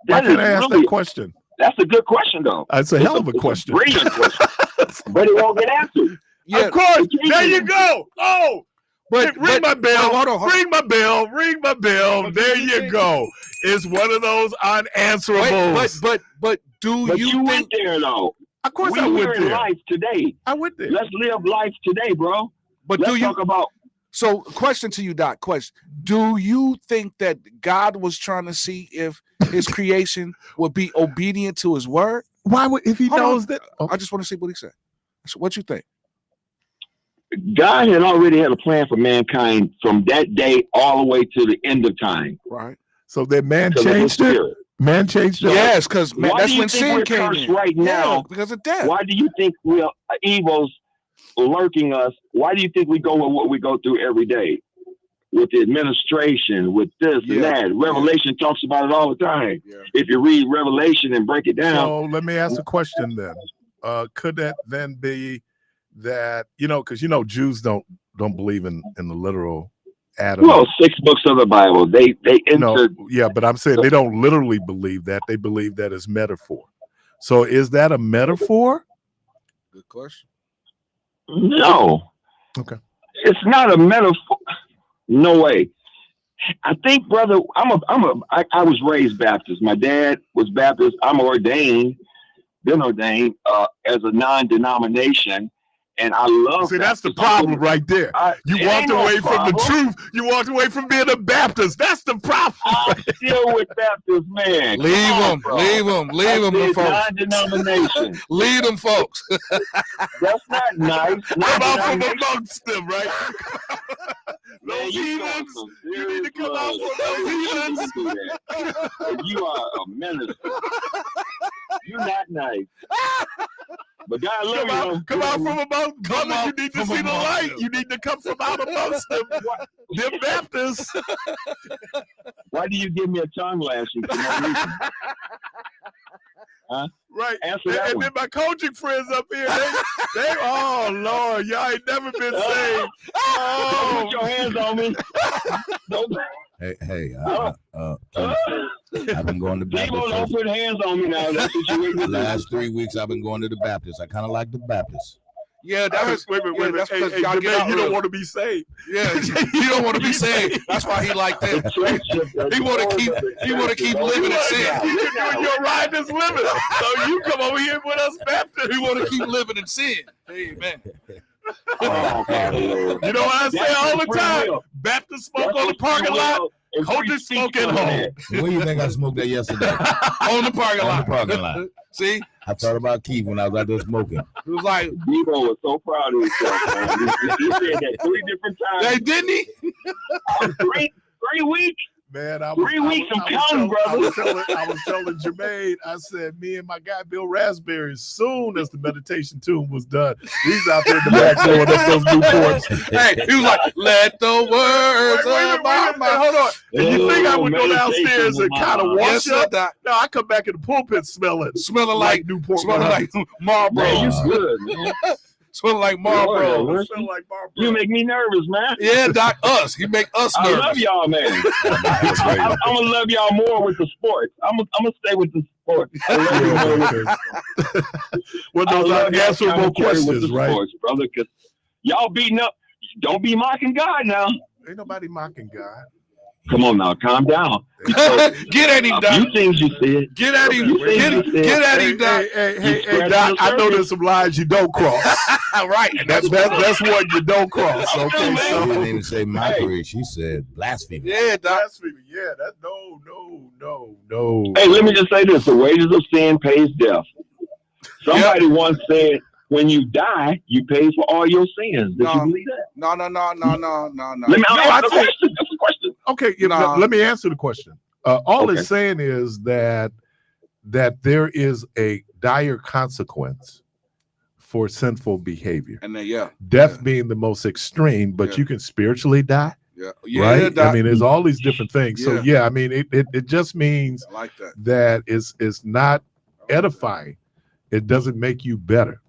That is can't I ask really that question? that's a good question though. That's a hell of a question. Brilliant question, but it won't get answered. Yeah, Of course. It can't There get you go. Oh, ring my bell. hold on. Ring my bell. Ring my bell. But There you you think- go. It's one of those unanswerables. But do But you you think? went there though. Of course, We I here went in there. life today. I went there. Let's live life today, bro. But Let's do you? talk about. So, question to you, Doc. Question: do you think that God was trying to see if His creation would be obedient to His word? Why would, if he Hold on. knows that? Oh, I just want to see what He said. So, what you think? God had already had a plan for mankind from that day all the way to the end of time. Right? so that man Because of his changed it. spirit. Man changed it. Yes, because Why that's do you when think sin we're came cursed in. right now? Yeah, because of death. Why do you think we're evils lurking us? Why do you think we go with what we go through every day? With the administration, with this and Yeah. that. Revelation talks about it all the time. Yeah. If you read Revelation and break it down, So let me ask a question then. Could that then be that, because Jews don't believe in the literal Adam? well, 6 books of the Bible, they entered. Yeah, but I'm saying they don't literally believe that. They believe that is metaphor. So is that a metaphor? Good question. No. Okay. It's not a metaphor. No way. I think, brother, I was raised Baptist. My dad was Baptist. I'm been ordained as a non-denomination, and I love. See, that's the Baptist. problem right there. You It walked ain't no away from the problem. truth. You walked away from being a Baptist. That's the problem. I'm still with Baptist, man. Leave Come on, them, bro. leave them, I leave them, said folks. non-denomination. Leave them, folks. That's not nice. Come out from Non-denomination. amongst them, right? Man, Those you heathens. some You need to serious come out love. from those You heathens. shouldn't do that. And you are a minister. You're not nice. But God love you. Come out from among them. You need to from see the among light. them. You need to come from out amongst them. Them Baptists. Why do you give me a tongue lashing for no reason? Right. Answer And, that and one. then my coaching friends up here, they oh Lord, y'all ain't never been saved. Don't Oh, put your hands on me. Don't. Hey, Oh. I've been going to People don't Baptist. put hands on me now. That's what you The waiting last 3 weeks, I've been going to the Baptist. I kind of like the Baptist. Yeah, that was. wait a minute, yeah, wait a minute. that's Hey, because hey, y'all get Jermaine, out you don't early. want to be saved. Yeah, you don't want to be saved. That's why he like that. He want to keep living in sin. You're right, this living. So you come over here with us Baptists. He want to keep living in sin. Amen. Oh, God, Lord. You know what I say That's all the the free time? will. Baptists smoke That's on the what parking free lot. will and free Coaches speech smoke at come in home. at. Where do you think I smoked that yesterday? On the parking On lot. the parking lot. See, I thought about Keith when I was out there smoking. it was like, Debo was so proud of himself, man. He said that 3 different times. hey, didn't he? 3 weeks. Man, 3 weeks, I'm counting, brother. I was telling Jermaine, I said, me and my guy Bill Raspberry, as soon as the meditation tune was done, he's out there in the back blowing up those Newports. Hey, he was like, "Let the words of my mouth." Hold on. And you think I would go meditation, downstairs and kind of wow. wash Yes, sir, up? Doc. No, I come back in the pulpit smelling like Newport, smelling like 100s. Marlboro. Man, you good, man. Smelling like Marlboro. Lord, Smell like Marlboro. you make me nervous, man. Yeah, Doc. He make us I nervous. love y'all, man. I'm gonna love y'all more with the sports. I'm gonna stay with the sports. I love you more with Well, I those love are y'all answerable commentary with questions, the right? sports, brother. Because y'all beating up. Don't be mocking God now. Ain't nobody mocking God. Come on now, calm down. Get at him, A Doc. few things you said. Get at him. You think you said- Get at him, Doc. Hey, Doc, I know there's some lines you don't cross. Right. That's one you don't cross. Okay, man. She so didn't even say mockery. She said blasphemy. Yeah, Doc. blasphemy. Yeah, that no. Hey, let me just say this: the wages of sin pays death. Somebody once said, "When you die, you pay for all your sins." Did you believe that? No. Let me I ask the think- question. That's the question. Okay, Nah. let me answer the question. All Okay. it's saying is that there is a dire consequence for sinful behavior. And then Death being the most extreme, but Yeah. you can spiritually die, yeah, right? Doc. I mean, there's all these different things. So Yeah. yeah, I mean, it just means I like that. that it's not edifying. It doesn't make you better.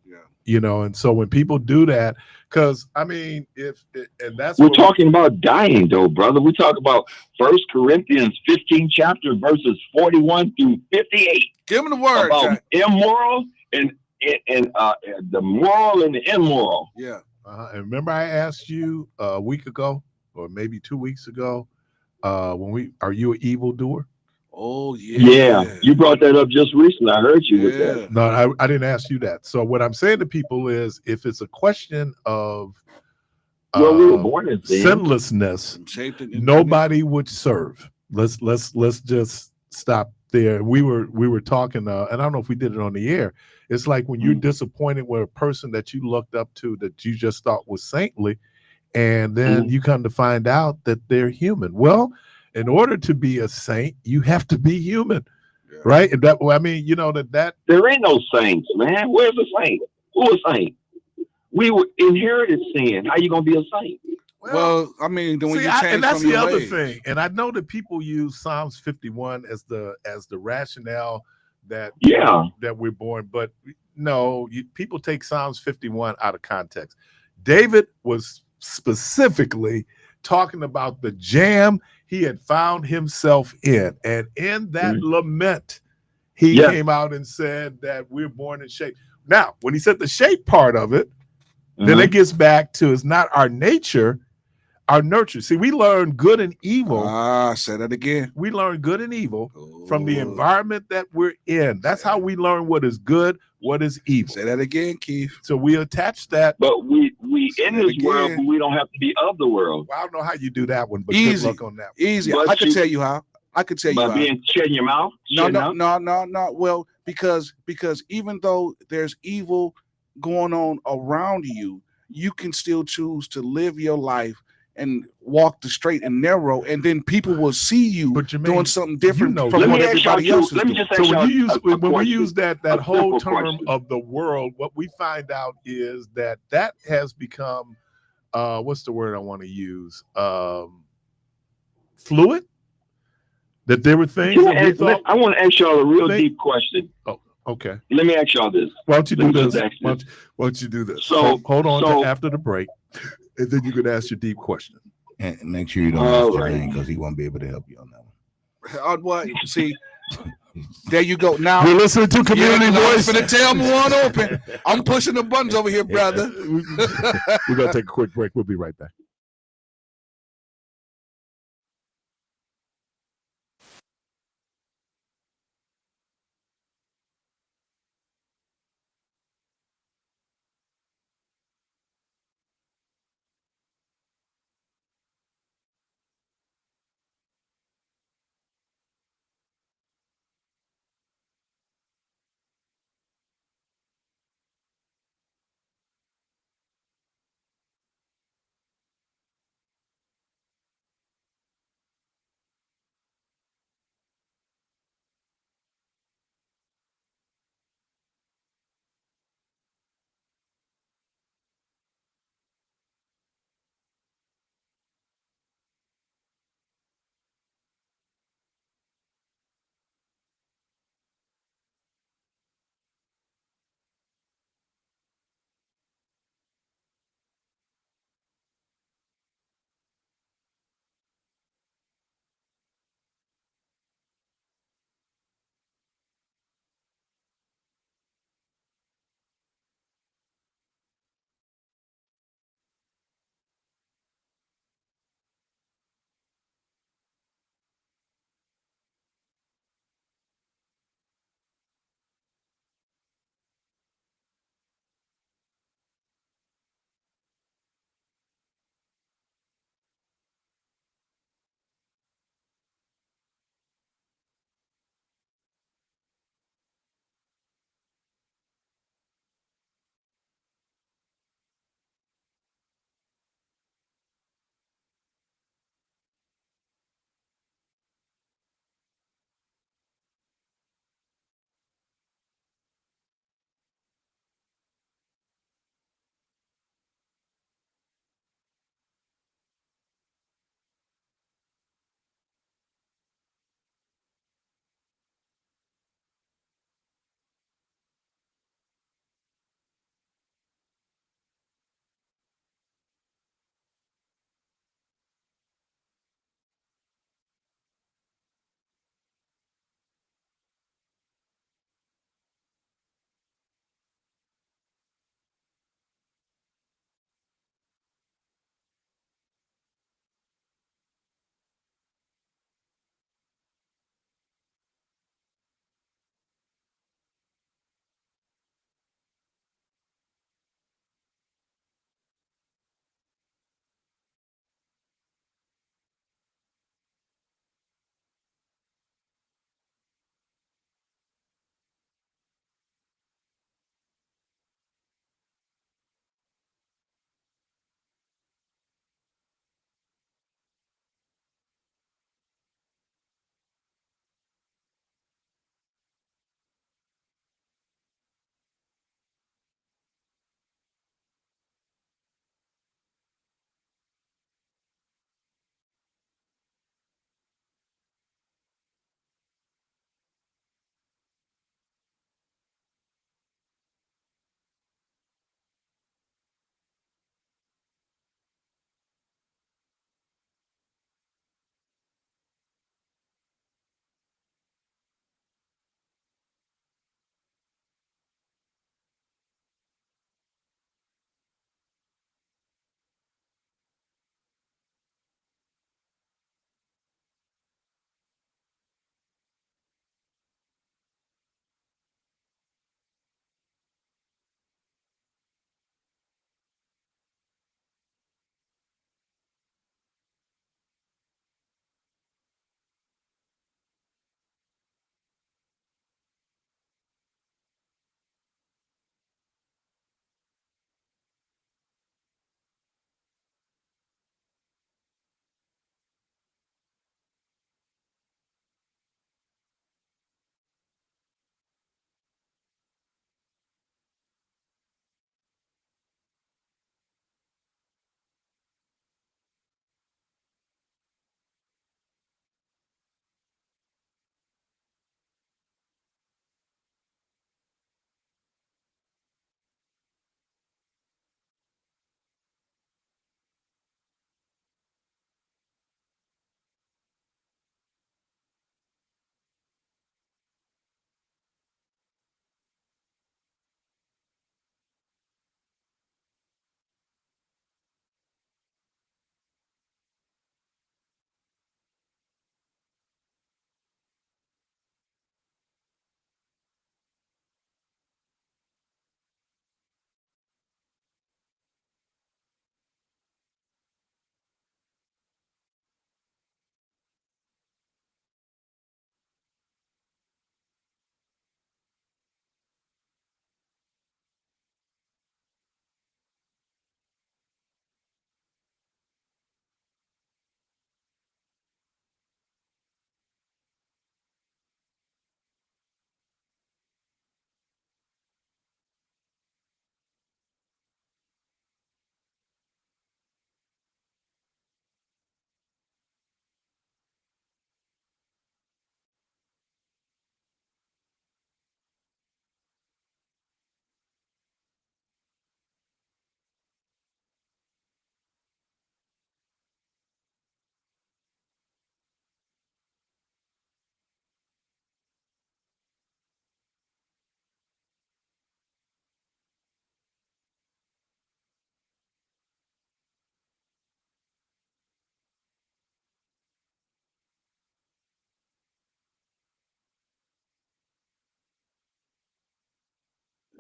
Yeah. And so when people do that, because I mean, and that's We're what talking about dying, though, brother. We talk about 1 Corinthians 15 chapter verses 41 through 58 Give him the word, about Jack. immoral and the moral and the immoral. Yeah. and remember I asked you a week ago, or maybe 2 weeks ago, are you an evildoer? Oh Yeah, you brought that up just recently. I heard you with Yeah. that. No, I didn't ask you that. So what I'm saying to people is, if it's a question of Well, we were born in sin. sinlessness, Shaped it in- nobody would serve. Let's just stop there. We were talking, and I don't know if we did it on the air. It's like when you're disappointed with a person that you looked up to, that you just thought was saintly, and then you come to find out that they're human. Well, in order to be a saint, you have to be human, right? And that, I mean, that There ain't no saints, man. Where's the saint? Who a saint? We inherited sin. How you gonna be a saint? Well, I mean, then when see, you change and that's from the your other ways. thing. And I know that people use Psalms 51 as the rationale that that we're born, but no, people take Psalms 51 out of context. David was specifically talking about the jam he had found himself in, and in that lament, he came out and said that we're born in shape. Now, when he said the shape part of it, then it gets back to, it's not our nature, our nurture. See, we learn good and evil. Say that again. We learn good and evil from the environment that we're in. That's how we learn what is good, what is evil. Say that again, Keith. So we attach that. But we in this world, but we don't have to be of the world. Well, I don't know how you do that one, but Easy. good luck on that one. Easy. But I can tell you how. I can tell you By how. shutting your mouth. No. Well, because even though there's evil going on around you, you can still choose to live your life and walk the straight and narrow, and then people will see you doing something different from what everybody else is doing. So when we use that whole term question. of the world, what we find out is that has become what's the word I want to use? Fluid. That there were things that we thought. I want to ask y'all a real deep question. Oh, okay. Let me ask y'all this. Why don't you do this? Let me just ask Why don't you do this? So hold on to after the break, and then you can ask your deep question. And make sure you don't ask Jermaine, because he won't be able to help you on that one. What? See, there you go. Now You're listening to Community Voice. I'm finna tell me one open. I'm pushing the buttons over here, brother. We're gonna take a quick break. We'll be right back.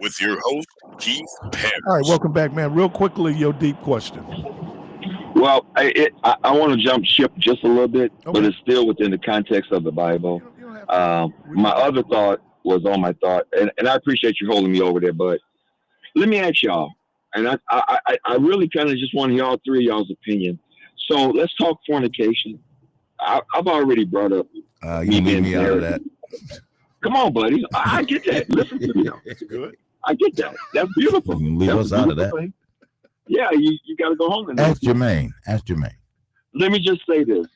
with your host, Keith Parris. All right, welcome back, man. Real quickly, your deep question. Well, I want to jump ship just a little bit, Okay. but it's still within the context of the Bible. You don't have to. My other thought was on my thought, and I appreciate you holding me over there, but let me ask y'all, and I really kind of just want to hear all three of y'all's opinion. So let's talk fornication. I've already brought up. You leave me out of that. Come on, buddy. I get that. Listen to me. That's good. I get that. That's beautiful. You can leave us out of that. Thing. Yeah, you got to go home and Ask Jermaine. Let me just say this.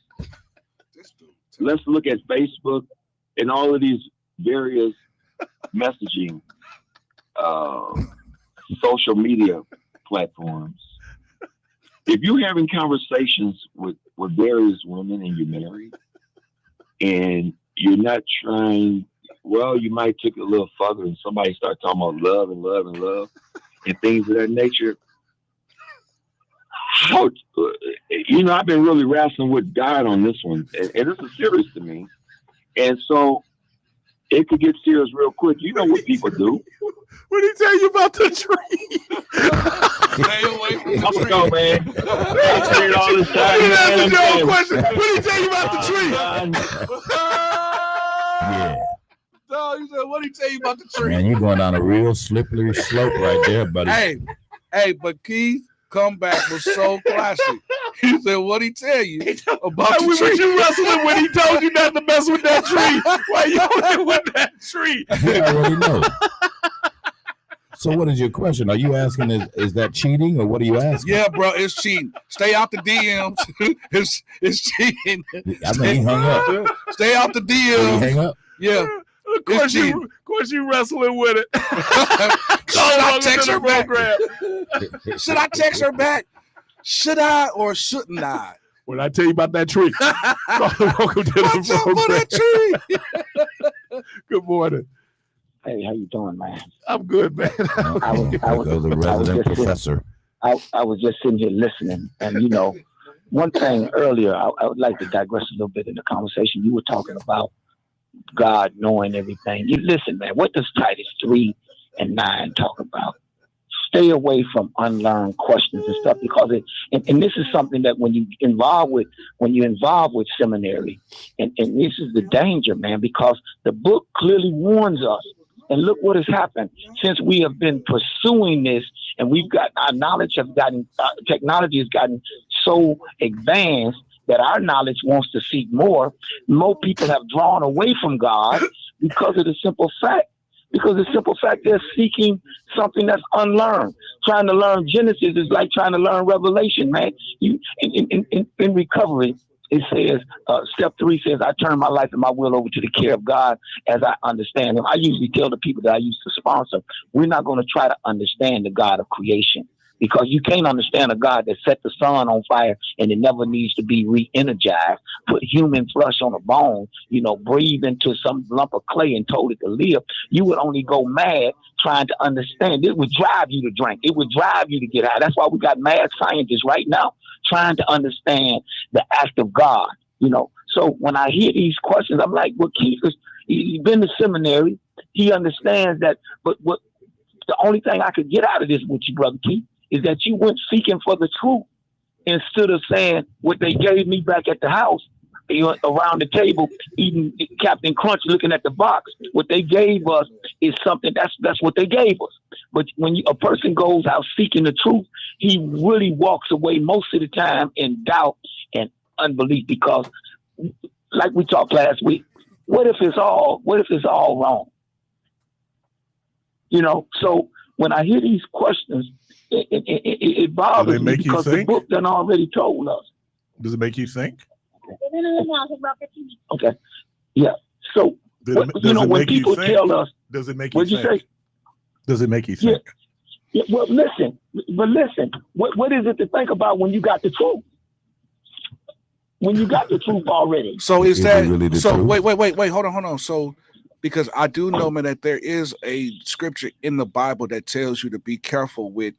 Let's look at Facebook and all of these various messaging social media platforms. If you're having conversations with various women and you're married and you're not trying, well, you might take it a little further and somebody start talking about love and things of that nature. How, I've been really wrestling with God on this one, and this is serious to me. And so it could get serious real quick. You know what people do. What did he tell you about the tree? Stay away from the I'm tree. gonna go, man. I've heard all this time. That's the old question. What did he tell you about the tree? Yeah. No, you said, what did he tell you about the tree? Man, you're going down a real slippery slope right there, buddy. Hey, but Keith comeback was so classic. He said, what did he tell you about the tree? Was you wrestling when he told you not to mess with that tree? Why you with that tree? I already know. So what is your question? Are you asking is that cheating or what are you asking? Yeah, bro, it's cheating. Stay out the DMs. It's cheating. I think he hung up. Stay out the Did he DMs. hang up? Yeah. Of course you wrestling with it. Should I text her back? Should I text her back? Should I or shouldn't I? When I tell you about that tree. Welcome to Watch the out for program. that tree. Good morning. Hey, how you doing, man? I'm good, man. I was the resident professor. I was just sitting here listening, and one thing earlier, I would like to digress a little bit in the conversation. You were talking about God knowing everything. You listen, man. What does Titus 3:9 talk about? Stay away from unlearned questions and stuff, because and this is something that when you're involved with seminary, and this is the danger, man, because the book clearly warns us. And look what has happened since we have been pursuing this, and our knowledge technology has gotten so advanced that our knowledge wants to seek more. More people have drawn away from God because of the simple fact. Because the simple fact they're seeking something that's unlearned. Trying to learn Genesis is like trying to learn Revelation, man. In recovery, it says, step 3 says, I turn my life and my will over to the care of God as I understand him. I usually tell the people that I used to sponsor, we're not going to try to understand the God of creation, because you can't understand a God that set the sun on fire and it never needs to be re-energized, put human flesh on a bone, breathe into some lump of clay and told it to live. You would only go mad trying to understand. It would drive you to drink. It would drive you to get high. That's why we got mad scientists right now trying to understand the act of God, So when I hear these questions, I'm like, well, Keith, he's been to seminary. He understands that, but what the only thing I could get out of this with you, Brother Keith, is that you went seeking for the truth instead of saying what they gave me back at the house, around the table, eating Captain Crunch, looking at the box. What they gave us is something that's what they gave us. But when a person goes out seeking the truth, he really walks away most of the time in doubt and unbelief, because like we talked last week, what if it's all wrong? So when I hear these questions, it bothers me because the book done already told us. Does it make you think? Okay. Yeah. So when people tell us, does it make you think? You say? Does it make you think? Yeah. Well, listen. What is it to think about when you got the truth? When you got the truth already. So is that really the so? truth? Wait. Hold on. So, because I do know, man, that there is a scripture in the Bible that tells you to be careful with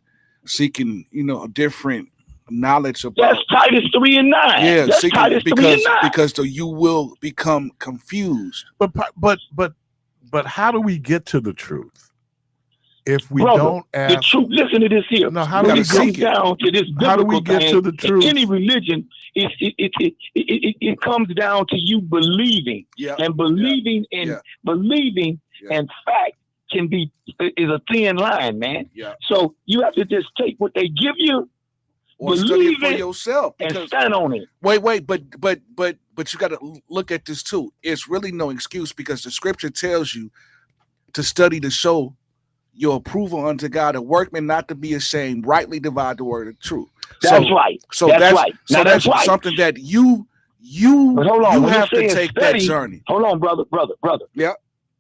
seeking, a different knowledge about. That's Titus 3:9. Yeah, that's Titus 3:9. Because you will become confused. But how do we get to the truth? if we Brother, don't the ask, truth. Listen to this here. no, how do When we it comes get? down to this How do we biblical get thing, to the truth? any religion, it comes down to you believing, Yeah. and believing and fact is a thin line, man. Yeah. So you have to just take what they give you, Or study believe it for it, yourself. and Because stand on it. wait, but you got to look at this too. It's really no excuse because the scripture tells you to study to show your approval unto God, a workman not to be ashamed, rightly divide the word of truth. That's right. So that's that's right. So Now, that's right. something that But hold on, you when have it to says take study, that journey. Hold on, brother. Yeah.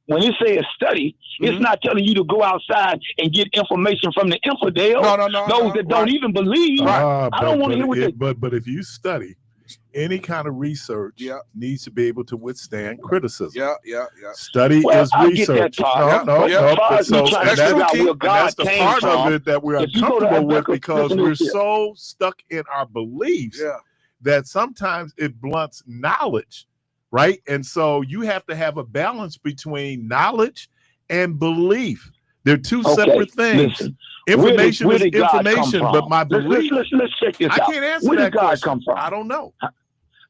When it says study, it's not telling you to go outside and get information from the infidels, those that don't even believe. I don't want to hear what they. But if you study, any kind of research needs to be able to withstand criticism. Yeah. Study is I get that research. part. No. But as But far as me trying to figure out where God that's the came part from, of it that we're if you go to uncomfortable with Habakkuk, because listen to we're this here. so stuck in our beliefs that sometimes it blunts knowledge, right? And so you have to have a balance between knowledge and belief. They're two separate things. Listen, information where is did God come information, from? but my belief. Let's check this I out. can't answer Where that did God question. come from? I don't know.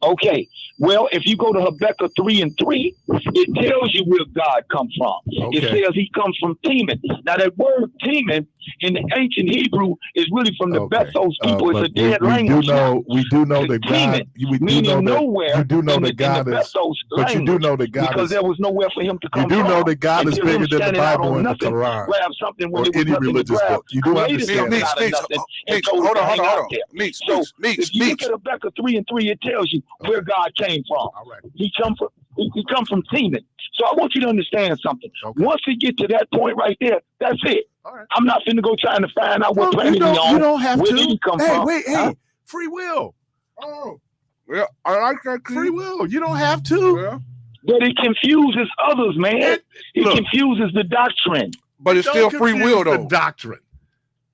Okay, well, if you go to Habakkuk 3:3, it tells you where God comes from. Okay. It says he comes from Teman. Now, that word Teman in the ancient Hebrew is really from the Bethos people. It's a dead language. We do know that God. We do know that. Nowhere You do know in that the God is. Bethos But you do know that God because is. there was nowhere for him to come You do from. know that God is Until him bigger than the standing out Bible on and the nothing, Quran grab something when or there was any nothing to religious grab, book. You do created understand something that. out of nothing, and Meeks, told it to hang out there. Meeks, So if you look at Habakkuk 3:3, it tells you where God came from. All right. He come from Teman. So I want you to understand something. Okay. Once we get to that point right there, that's it. All right. I'm not finna go trying to find out what planet he on. You don't have where to. Did he come from? Hey, free will. Oh, yeah, I like that. Free will. You don't have to. Yeah. But it confuses others, man. It confuses the doctrine. But it's still free will, though. The doctrine.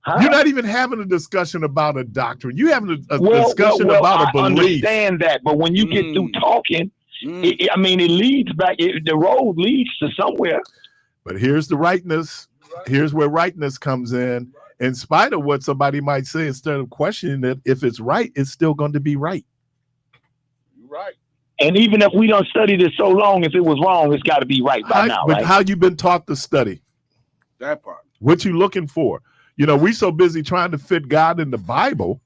Huh? You're not even having a discussion about a doctrine. You're having a discussion about a belief. I understand that, but when you get through talking, it leads back. The road leads to somewhere. But here's the rightness. Here's where rightness comes in. In spite of what somebody might say, instead of questioning it, if it's right, it's still going to be right. You're right. And even if we don't study this so long, if it was wrong, it's got to be right by now. But right? how you been taught to study? That part. What you looking for? You know, we so busy trying to fit God in the Bible,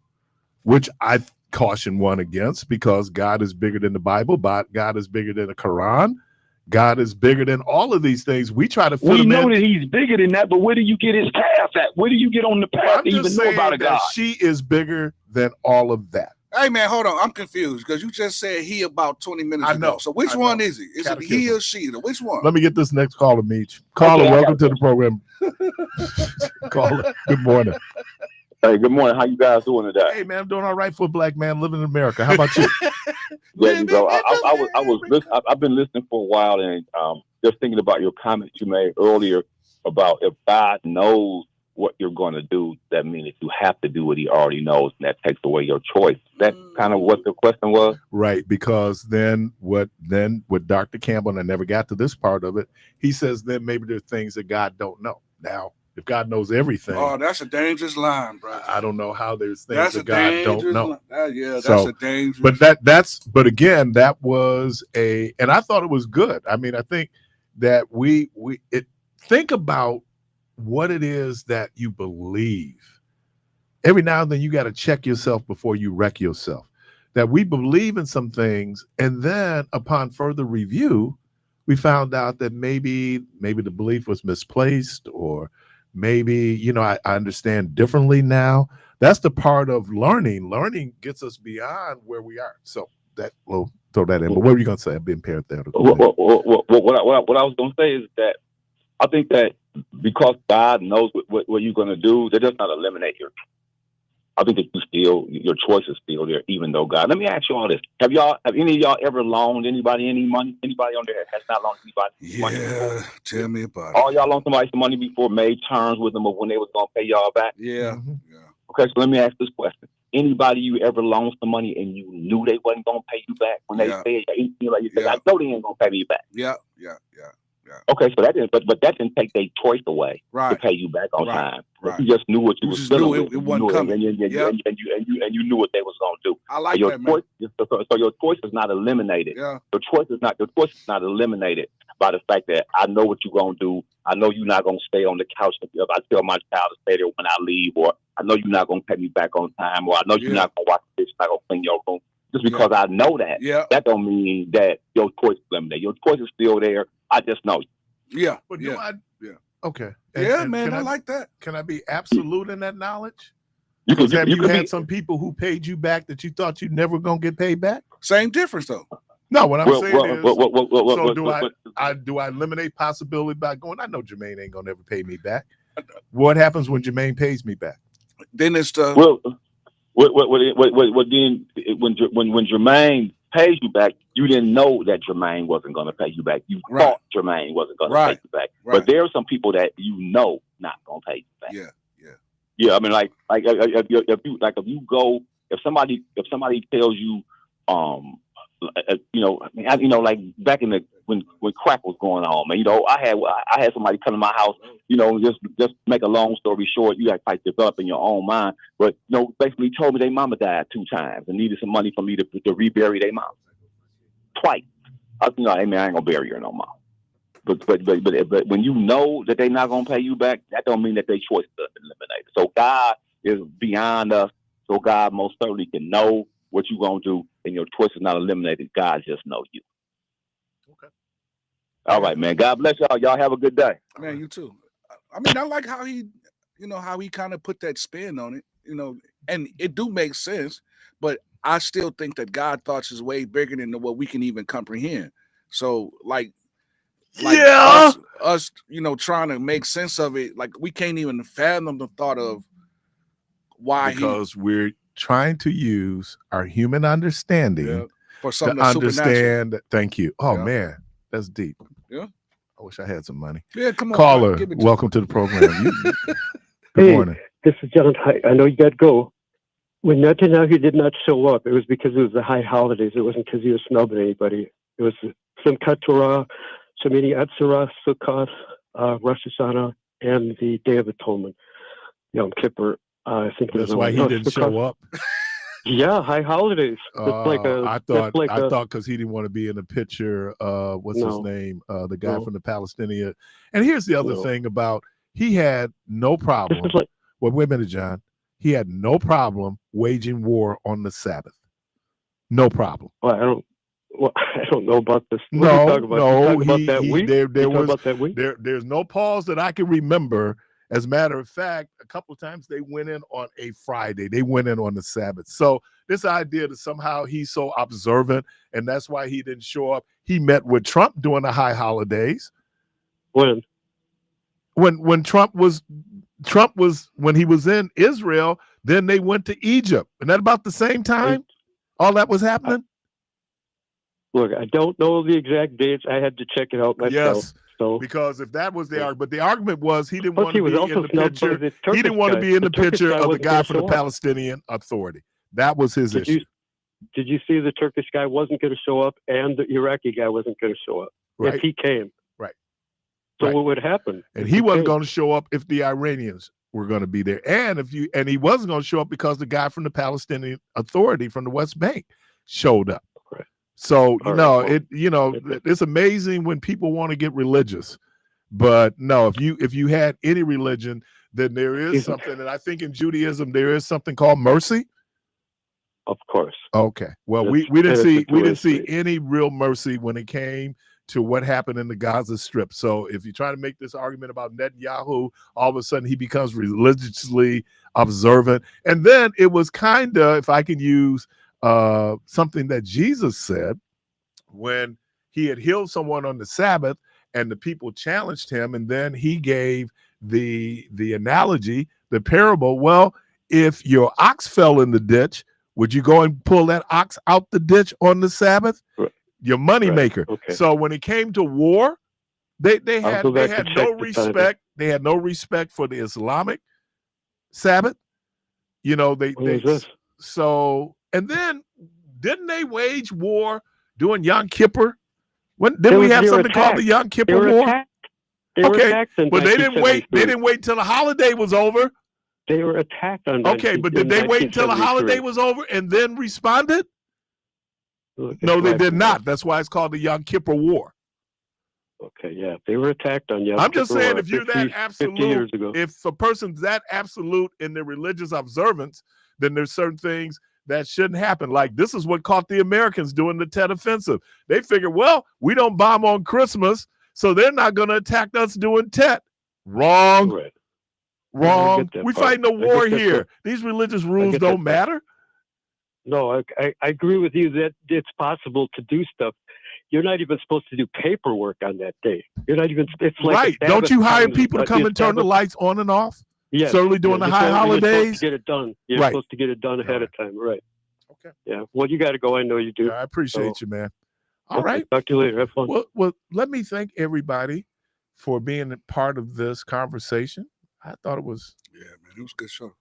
which I caution one against, because God is bigger than the Bible, but God is bigger than the Quran. God is bigger than all of these things. We try to fit We him know in. that he's bigger than that, but where do you get his path at? Where do you get on the path to even know about a God? She is bigger than all of that. Hey, man, hold on. I'm confused because you just said he about 20 minutes ago. So which one is he? Is it he or she? Which one? Let me get this next caller, Meech. Caller, welcome to the program. Caller, good morning. Hey, good morning. How you guys doing today? Hey, man, I'm doing all right for a black man living in America. How about you? There you go. I've been listening for a while and just thinking about your comment you made earlier about if God knows what you're going to do, that means that you have to do what he already knows, and that takes away your choice. That's kind of what the question was. Right, because then what Dr. Campbell, and I never got to this part of it, he says then maybe there are things that God don't know. Now, if God knows everything. Oh, that's a dangerous line, bro. I don't know how there's things that God don't know. That's a dangerous. But again, that was and I thought it was good. I mean, I think that think about what it is that you believe. Every now and then you got to check yourself before you wreck yourself. That we believe in some things, and then upon further review, we found out that maybe the belief was misplaced, or maybe, I understand differently now. That's the part of learning. Learning gets us beyond where we are. So we'll throw that in. But what were you going to say? I've been parenthetical. What I was going to say is that I think that because God knows what you're going to do, that does not eliminate I think that your choice is still there, even though God. Let me ask you all this: Have any of y'all ever loaned anybody any money? Anybody on there has not loaned anybody money? Yeah, tell me about it. All y'all loaned somebody some money before, made terms with them of when they was going to pay y'all back? Yeah. Mm-hmm. Yeah. Okay, so let me ask this question: Anybody you ever loaned some money and you knew they wasn't going to pay you back when they said, I know they ain't going to pay me back? Yeah. Okay, so that didn't, but that didn't take their choice away to Right. pay you back on Right. time. Right. You just knew what you You was just dealing knew with. it You wasn't knew coming. and you knew what they was gonna do. I like your that, man. choice, so your choice is not eliminated. Yeah. Your choice is not eliminated by the fact that I know what you're gonna do. I know you're not gonna stay on the couch if I tell my child to stay there when I leave, or I know you're not gonna pay me back on time, or I know you're not gonna watch the dish, not gonna clean your room. Just because I know that, that don't mean that your choice is eliminated. Your choice is still there. I just know you. Yeah. But yeah. Okay. Man, I like that. Can I be absolute in that knowledge? You Because have you had be, some people who paid you back that you thought you never gonna get paid back? Same difference though. No, what I'm saying is, so do I eliminate possibility by going? I know Jermaine ain't gonna never pay me back. What happens when Jermaine pays me back? Then it's the then when Jermaine pays you back, you didn't know that Jermaine wasn't going to pay you back. You thought Jermaine wasn't going to pay you back. But there are some people that you know not going to pay you back. Yeah. I mean, if somebody tells you, like back in when crack was going on, man, I had somebody come to my house, just make a long story short, you got to type this up in your own mind, but basically told me their mama died 2 times and needed some money from me to rebury their mom twice. I was, hey man, I ain't gonna bury her no more. But when you know that they're not gonna pay you back, that don't mean that their choice is eliminated. So God is beyond us. So God most certainly can know what you're gonna do, and your choice is not eliminated. God just knows you. Okay. All right, man. God bless y'all. Y'all have a good day. Man, you too. I mean, I like how he kind of put that spin on it, and it do make sense, but I still think that God thoughts is way bigger than what we can even comprehend. So us, trying to make sense of it, like we can't even fathom the thought of why because we're trying to use our human understanding for something to understand. Thank you. Oh man, that's deep. Yeah. I wish I had some money. Yeah, come on. Caller, welcome to the program. Good morning. This is John. I know you got to go. When Netanyahu did not show up, it was because it was the high holidays. It wasn't because he was snubbing anybody. It was Simchat Torah, Shemini Atzarah, Sukkot, Rosh Hashanah, and the Day of Atonement, Yom Kippur. I think that's why he didn't show up. Yeah, high holidays. I thought because he didn't want to be in the picture. What's his name? The guy from the Palestinian. And here's the other thing about he had no problem. Well, wait a minute, John. He had no problem waging war on the Sabbath. No problem. Well, I don't know about this. There's no pause that I can remember. As a matter of fact, a couple of times they went in on a Friday. They went in on the Sabbath. So this idea that somehow he's so observant and that's why he didn't show up. He met with Trump during the high holidays. When Trump was when he was in Israel, then they went to Egypt. And that about the same time all that was happening? Look, I don't know the exact dates. I had to check it out myself. Yes. So, because if that was the argument, but the argument was he didn't want to be in the picture. He didn't want to be in the picture of the guy from the Palestinian Authority. That was his issue. Did you see the Turkish guy wasn't going to show up and the Iraqi guy wasn't going to show up if he came? Right. So what would happen? And he wasn't going to show up if the Iranians were going to be there. And he wasn't going to show up because the guy from the Palestinian Authority from the West Bank showed up. So, it's amazing when people want to get religious, but no, if you had any religion, then there is something. And I think in Judaism, there is something called mercy. Of course. Okay. Well, we didn't see any real mercy when it came to what happened in the Gaza Strip. So if you try to make this argument about Netanyahu, all of a sudden he becomes religiously observant. And then it was kind of, if I can use something that Jesus said when he had healed someone on the Sabbath and the people challenged him, and then he gave the analogy, the parable. Well, if your ox fell in the ditch, would you go and pull that ox out the ditch on the Sabbath? Your money maker. Okay. So when it came to war, they had no respect. They had no respect for the Islamic Sabbath. So, and then didn't they wage war during Yom Kippur Didn't we have they were something called the attacked. Yom They Kippur were War? attacked. They were Okay, attacked in but they didn't wait. They 1973. didn't wait till the holiday was over. They were attacked on. Okay, but did they wait until the holiday 1973. was over and then responded? Look, No, they right. did not. That's why it's called the Yom Kippur War. Okay, yeah, they were attacked on Yom I'm just Kippur saying, War if you're 50 that absolute, years ago. if a person's that absolute in their religious observance, then there's certain things that shouldn't happen. Like this is what caught the Americans doing the Tet Offensive. They figured, well, we don't bomb on Christmas, so they're not going to attack us doing Tet. Wrong. Right. Wrong. that We part. fighting a I war get that here. part. These religious rules get that don't part. matter. No, I agree with you that it's possible to do stuff. You're not even supposed to do paperwork on that day. You're not even. It's like Right. a Don't you hire Sabbath people to time, come and turn the Sabbath- lights on and off? Yes. Certainly during the you're high supposed- You're supposed holidays. to get it done. You're Right. supposed to get it done ahead of time. Right. Okay. Yeah. Well, you got to go. I know you do. Yeah, I appreciate you, man. All right. Talk to you later. Have fun. Well, let me thank everybody for being a part of this conversation. I thought it was, Yeah, man, it was a good show.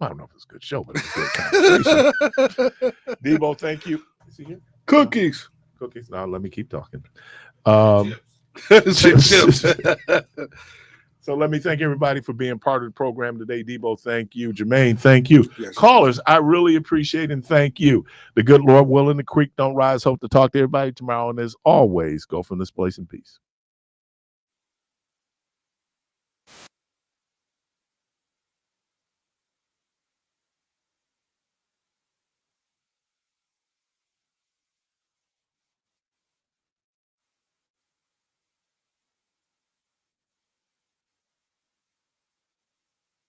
I don't know if it's a good show, but it was a good conversation. Debo, thank you. Is he here? Cookies. Cookies. Now let me keep talking. Chips. So let me thank everybody for being part of the program today. Debo, thank you. Jermaine, thank you. Yes. Callers, I really appreciate and thank you. The good Lord willing, the creek don't rise. Hope to talk to everybody tomorrow. And as always, go from this place in peace.